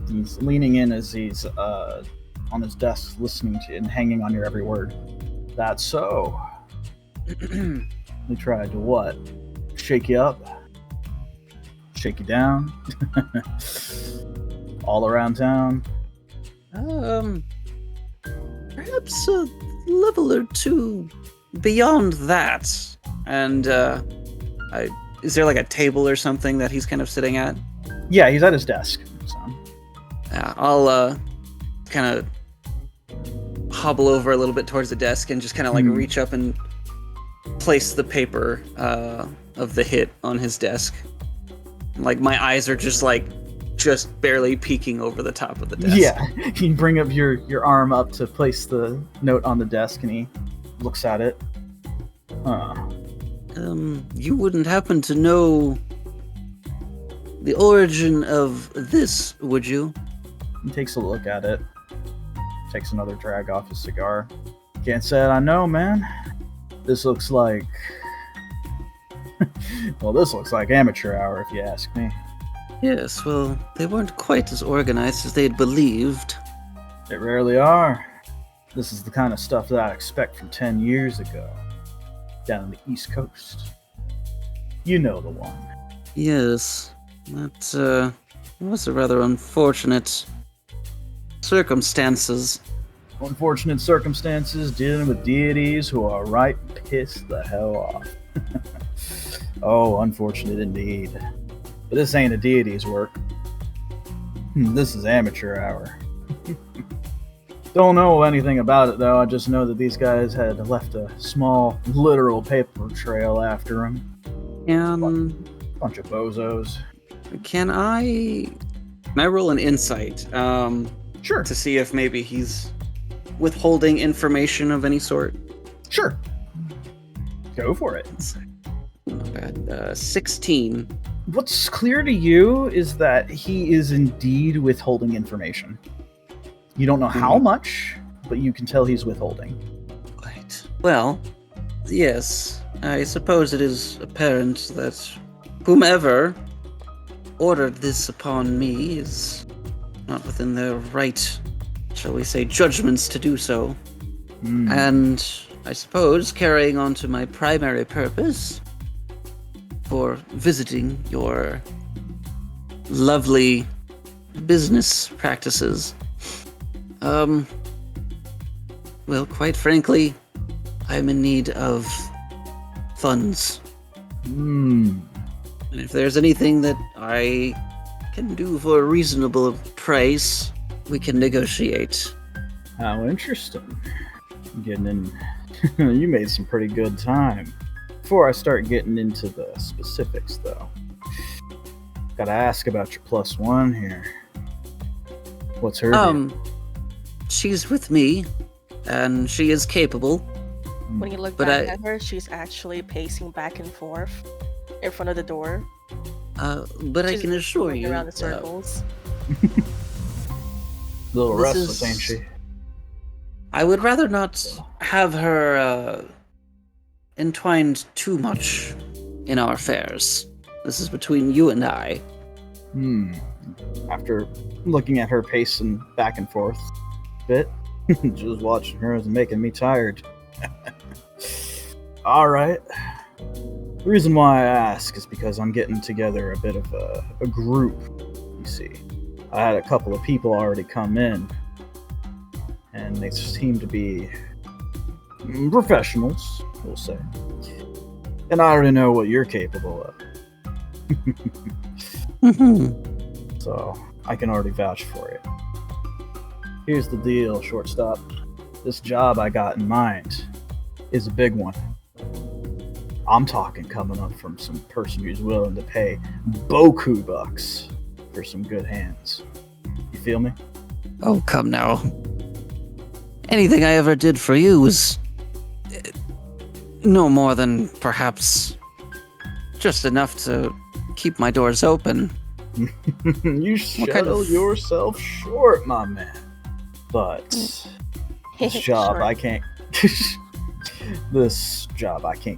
He's leaning in as he's on his desk listening to and hanging on your every word. That's so. They tried to what? Shake you up? Shake you down? All around town? Perhaps a level or two beyond that. And is there like a table or something that he's kind of sitting at? Yeah, he's at his desk. So. Yeah, I'll kind of hobble over a little bit towards the desk and just kind of like reach up and place the paper of the hit on his desk. Like my eyes are just barely peeking over the top of the desk. Yeah, you bring up your arm up to place the note on the desk, and he looks at it. You wouldn't happen to know the origin of this, would you? He takes a look at it. Takes another drag off his cigar. Can't say I know, man. This looks like... well, this looks like amateur hour, if you ask me. Yes, well, they weren't quite as organized as they'd believed. They rarely are. This is the kind of stuff that I expect from 10 years ago. Down on the East Coast. You know the one. Yes, that was a rather unfortunate circumstances. Unfortunate circumstances dealing with deities who are right pissed the hell off. Oh, unfortunate indeed. But this ain't a deity's work. This is amateur hour. Don't know anything about it, though. I just know that these guys had left a small, literal paper trail after them. Bunch of bozos. Can I roll an insight? Sure. To see if maybe he's withholding information of any sort? Sure. Go for it. Not bad. 16. What's clear to you is that he is indeed withholding information. You don't know how much, but you can tell he's withholding. Right. Well, yes. I suppose it is apparent that whomever ordered this upon me is not within their right, shall we say, judgments to do so. And I suppose, carrying on to my primary purpose for visiting your lovely business practices, well, quite frankly, I'm in need of funds. And if there's anything that I can do for a reasonable price, we can negotiate. How interesting. Getting in. You made some pretty good time. Before I start getting into the specifics, though, gotta ask about your +1 here. What's her deal? She's with me, and she is capable. When you look back at her, she's actually pacing back and forth in front of the door. But I can assure you, around the circles. Little restless, ain't she? I would rather not have her entwined too much in our affairs. This is between you and I. After looking at her pacing back and forth a bit, just watching her is making me tired. Alright. The reason why I ask is because I'm getting together a bit of a group, you see. I had a couple of people already come in, and they seem to be professionals, we'll say. And I already know what you're capable of. So, I can already vouch for it. Here's the deal, shortstop. This job I got in mind is a big one. I'm talking coming up from some person who's willing to pay boku bucks for some good hands. You feel me? Oh, come now. Anything I ever did for you was no more than perhaps just enough to keep my doors open. You sell yourself short, my man. But this job I can't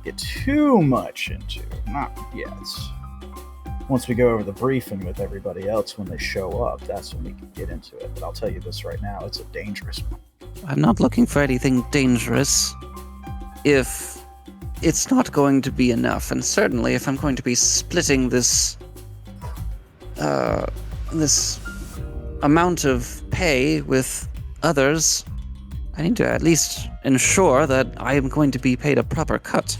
get too much into. Not yet. Once we go over the briefing with everybody else when they show up, that's when we can get into it. But I'll tell you this right now, it's a dangerous one. I'm not looking for anything dangerous. If it's not going to be enough, and certainly if I'm going to be splitting this amount of pay with others, I need to at least ensure that I am going to be paid a proper cut.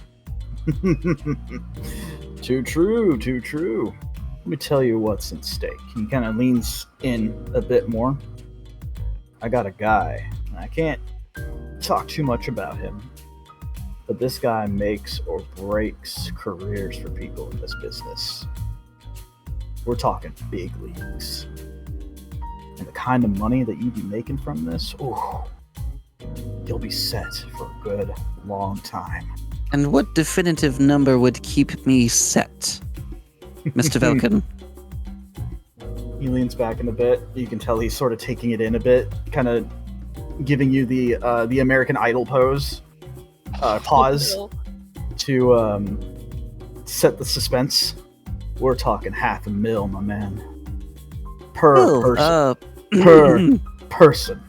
Too true, too true. Let me tell you what's at stake. He kind of leans in a bit more. I got a guy. I can't talk too much about him, but this guy makes or breaks careers for people in this business. We're talking big leagues. And the kind of money that you'd be making from this, ooh, you'll be set for a good long time. And what definitive number would keep me set, Mr. Velkin? He leans back in a bit. You can tell he's sort of taking it in a bit, kind of giving you the American Idol pose, pause to set the suspense. We're talking $500,000, my man, per person.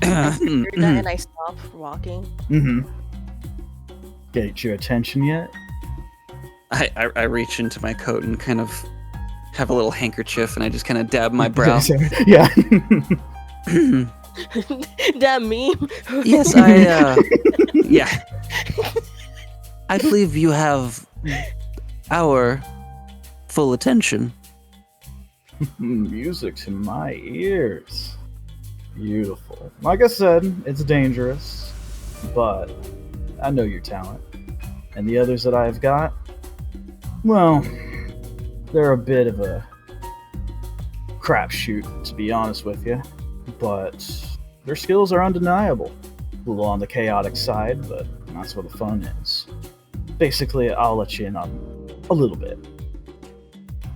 And I stop walking. Get your attention yet? I reach into my coat and kind of have a little handkerchief, and I just kind of dab my brow. Yeah. That meme? Yes, yeah. I believe you have our full attention. Music to my ears. Beautiful. Like I said, it's dangerous, but I know your talent. And the others that I've got, well, they're a bit of a crapshoot, to be honest with you. But their skills are undeniable. A little on the chaotic side, but that's where the fun is. Basically, I'll let you in on a little bit.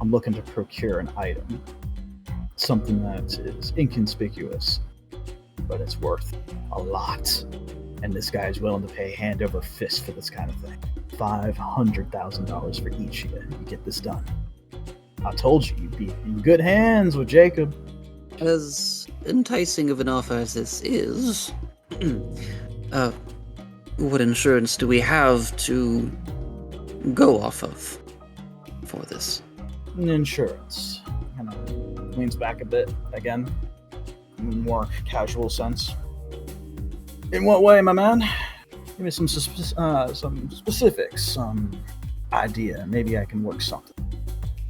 I'm looking to procure an item. Something that is inconspicuous, but it's worth a lot. And this guy's willing to pay hand over fist for this kind of thing. $500,000 for each of you. You get this done. I told you you'd be in good hands with Jacob. As enticing of an offer as this is, what insurance do we have to go off of for this? Insurance. Kind of leans back a bit again. More casual sense. In what way, my man? Give me some specifics, some idea. Maybe I can work something.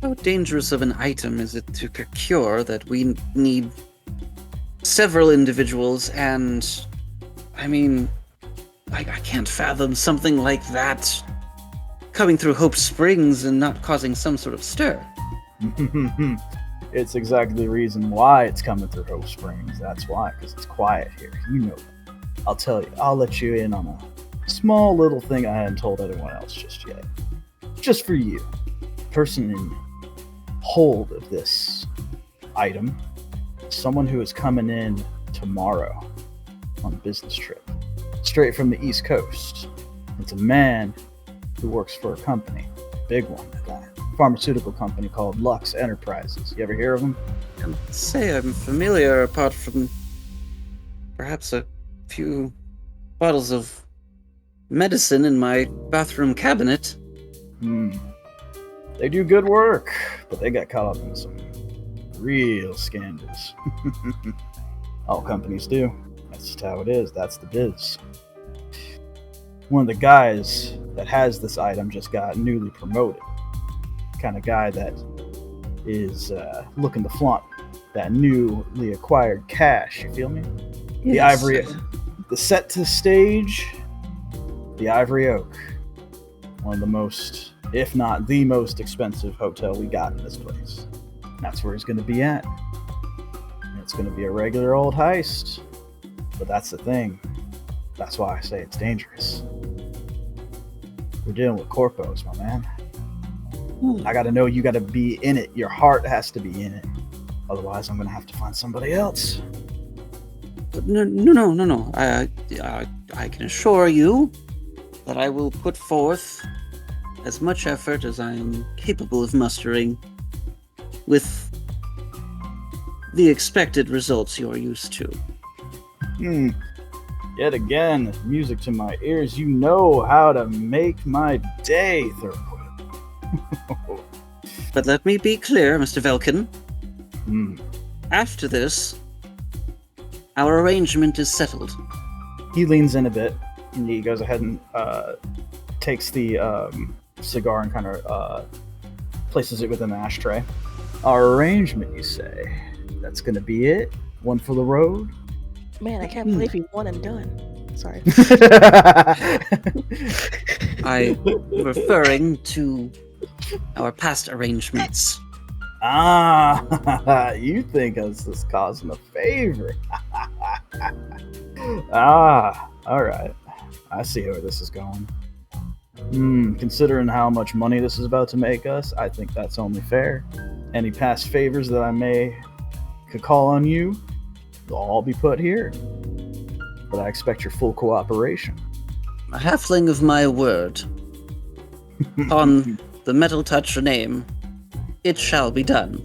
How dangerous of an item is it to procure that we need several individuals and, I mean, I can't fathom something like that coming through Hope Springs and not causing some sort of stir. It's exactly the reason why it's coming through Hope Springs. That's why, because it's quiet here. You know that. I'll tell you, I'll let you in on a small little thing I hadn't told anyone else just yet. Just for you. Person in hold of this item. Someone who is coming in tomorrow on a business trip. Straight from the East Coast. It's a man who works for a company. Big one at that. Pharmaceutical company called Lux Enterprises. You ever hear of them? I must say I'm familiar, apart from perhaps a few bottles of medicine in my bathroom cabinet. They do good work, but they got caught up in some real scandals. All companies do. That's just how it is. That's the biz. One of the guys that has this item just got newly promoted. Kind of guy that is looking to flaunt that newly acquired cash. You feel me? The ivory, the set to stage, the Ivory Oak. One of the most, if not the most expensive hotel we got in this place. That's where he's going to be at. And it's going to be a regular old heist. But that's the thing. That's why I say it's dangerous. We're dealing with corpos, my man. I gotta know you gotta be in it. Your heart has to be in it. Otherwise, I'm gonna have to find somebody else. No. I can assure you that I will put forth as much effort as I am capable of mustering with the expected results you're used to. Yet again, music to my ears. You know how to make my day, Thurkwip. But let me be clear, Mr. Velkin. After this, our arrangement is settled. He leans in a bit, and he goes ahead and takes the cigar and kind of places it within the ashtray. Our arrangement, you say? That's gonna be it? One for the road? Man, I can't believe you one and done. Sorry. I'm referring to our past arrangements. You think us this causing a favor? Alright. I see where this is going. Considering how much money this is about to make us, I think that's only fair. Any past favors that I could call on you, they'll all be put here. But I expect your full cooperation. A halfling of my word. On the Metaltouch name, it shall be done.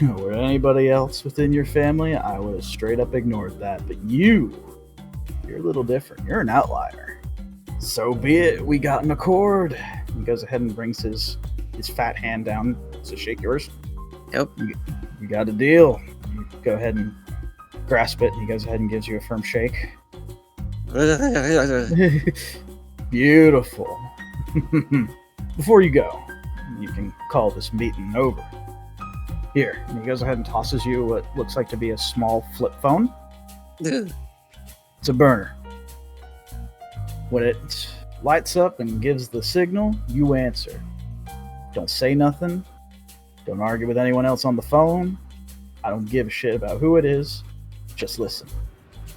Were anybody else within your family, I would have straight up ignored that. But you're a little different. You're an outlier. So be it. We got an accord. He goes ahead and brings his fat hand down to shake yours. Yep. You got a deal. You go ahead and grasp it. And he goes ahead and gives you a firm shake. Beautiful. before you go, you can call this meeting over. Here, and he goes ahead and tosses you what looks like to be a small flip phone. Ugh. It's a burner. When it lights up and gives the signal, you answer. Don't say nothing. Don't argue with anyone else on the phone. I don't give a shit about who it is. Just listen.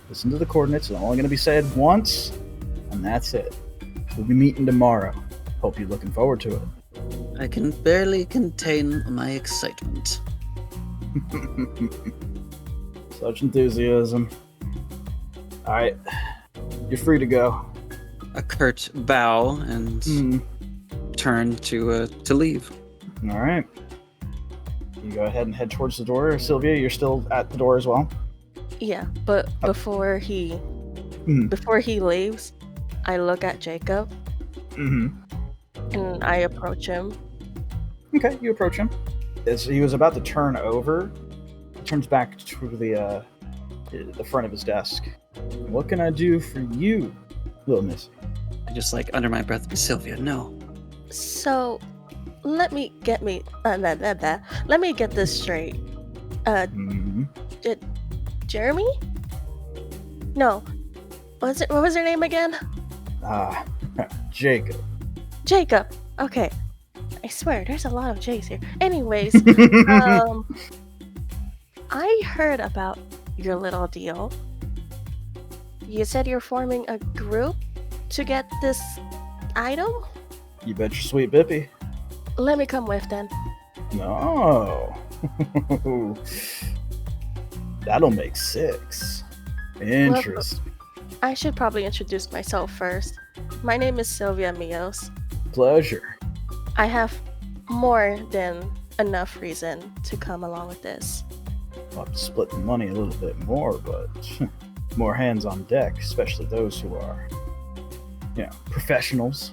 Listen to the coordinates. It's only going to be said once, and that's it. We'll be meeting tomorrow. Hope you're looking forward to it. I can barely contain my excitement. Such enthusiasm. Alright. You're free to go. A curt bow and turn to leave. Alright. You go ahead and head towards the door. Sylvia, you're still at the door as well? Yeah, but before he leaves, I look at Jacob and I approach him. Okay, you approach him. As he was about to turn over, he turns back to the front of his desk. What can I do for you, little missy? I just under my breath, Sylvia, no. So, let me get this straight. Jeremy? No. What was her name again? Jacob. Jacob. Okay. I swear, there's a lot of J's here. Anyways, I heard about your little deal. You said you're forming a group to get this item? You bet your sweet bippy. Let me come with then. No. That'll make 6. Interesting. Well, I should probably introduce myself first. My name is Sylvia Myos. Pleasure. I have more than enough reason to come along with this. I'll have to split the money a little bit more, but more hands on deck, especially those who are, professionals.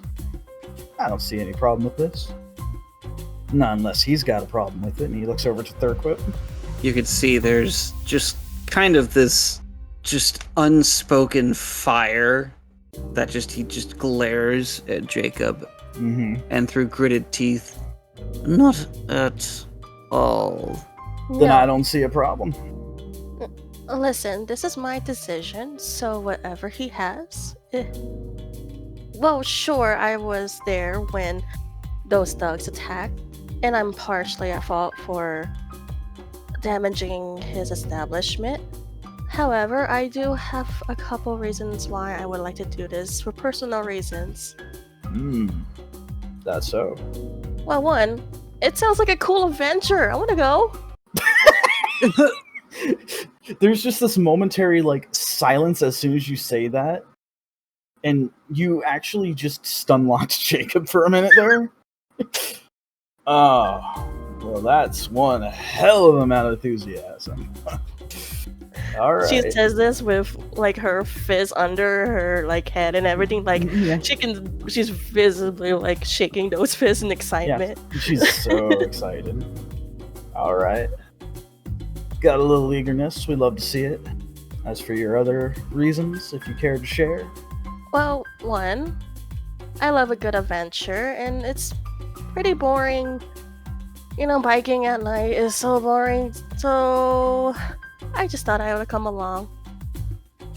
I don't see any problem with this. Not unless he's got a problem with it, and he looks over to Thurkwip. You could see there's just kind of this just unspoken fire that he just glares at Jacob. And through gritted teeth, not at all. Then I don't see a problem. Listen, this is my decision, so whatever he has. Well, sure, I was there when those thugs attacked, and I'm partially at fault for damaging his establishment. However, I do have a couple reasons why I would like to do this for personal reasons. That's so. Well, one, it sounds like a cool adventure. I want to go. There's just this momentary silence as soon as you say that, and you actually just stun-locked Jacob for a minute there. Oh, well, that's one hell of an amount of enthusiasm. All right. She says this with her fist under her head and everything. She's visibly shaking those fists in excitement. Yeah, she's so excited. All right. Got a little eagerness. We'd love to see it. As for your other reasons, if you care to share. Well, one, I love a good adventure, and it's pretty boring. Biking at night is so boring, so I just thought I would come along.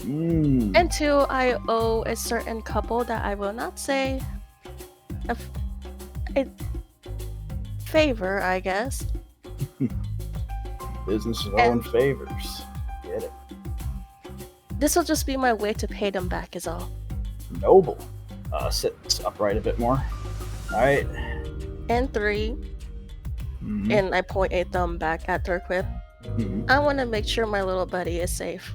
And two, I owe a certain couple that I will not say a favor, I guess. Business is owing favors. Get it. This will just be my way to pay them back is all. Noble. Sit upright a bit more. Alright. And 3, and I point a thumb back at Thurkwip. I want to make sure my little buddy is safe.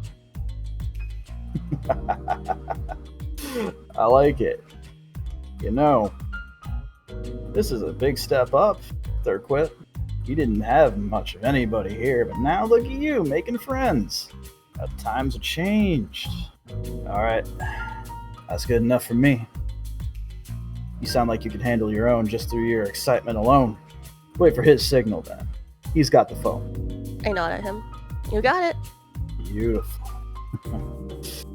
I like it. This is a big step up, Thurkwip. You didn't have much of anybody here, but now look at you, making friends. Times have changed. Alright. That's good enough for me. You sound like you can handle your own just through your excitement alone. Wait for his signal then. He's got the phone. I nod at him. You got it. Beautiful.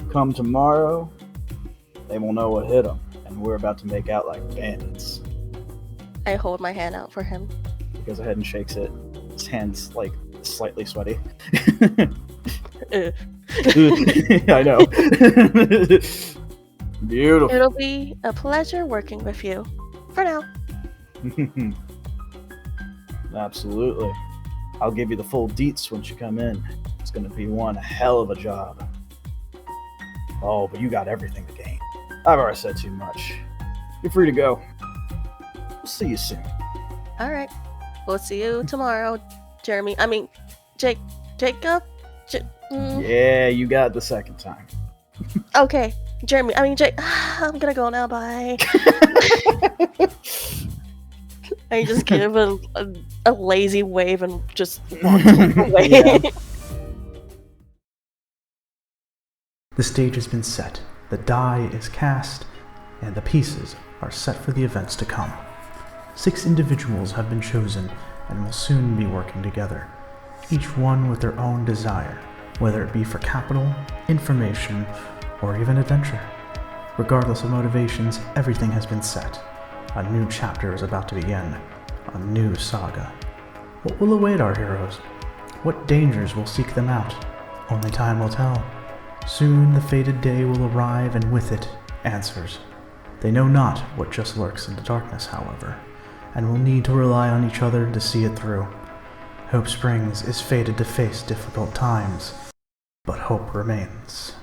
Come tomorrow, they will know what hit them, and we're about to make out like bandits. I hold my hand out for him. He goes ahead and shakes it. His hand's like slightly sweaty. Uh, I know. Beautiful. It'll be a pleasure working with you. For now. Absolutely. I'll give you the full deets once you come in. It's going to be one hell of a job. Oh, but you got everything to gain. I've already said too much. You're free to go. We'll see you soon. Alright. We'll see you tomorrow, Jeremy. I mean, Jacob? Yeah, you got it the second time. Okay. Jeremy. I mean, I'm gonna go now. Bye. I just give a lazy wave and just walk away. Yeah. The stage has been set, the die is cast, and the pieces are set for the events to come. 6 individuals have been chosen and will soon be working together, each one with their own desire, whether it be for capital, information, or even adventure. Regardless of motivations, everything has been set. A new chapter is about to begin, a new saga. What will await our heroes? What dangers will seek them out? Only time will tell. Soon the fated day will arrive, and with it, answers. They know not what just lurks in the darkness, however, and will need to rely on each other to see it through. Hope Springs is fated to face difficult times, but hope remains.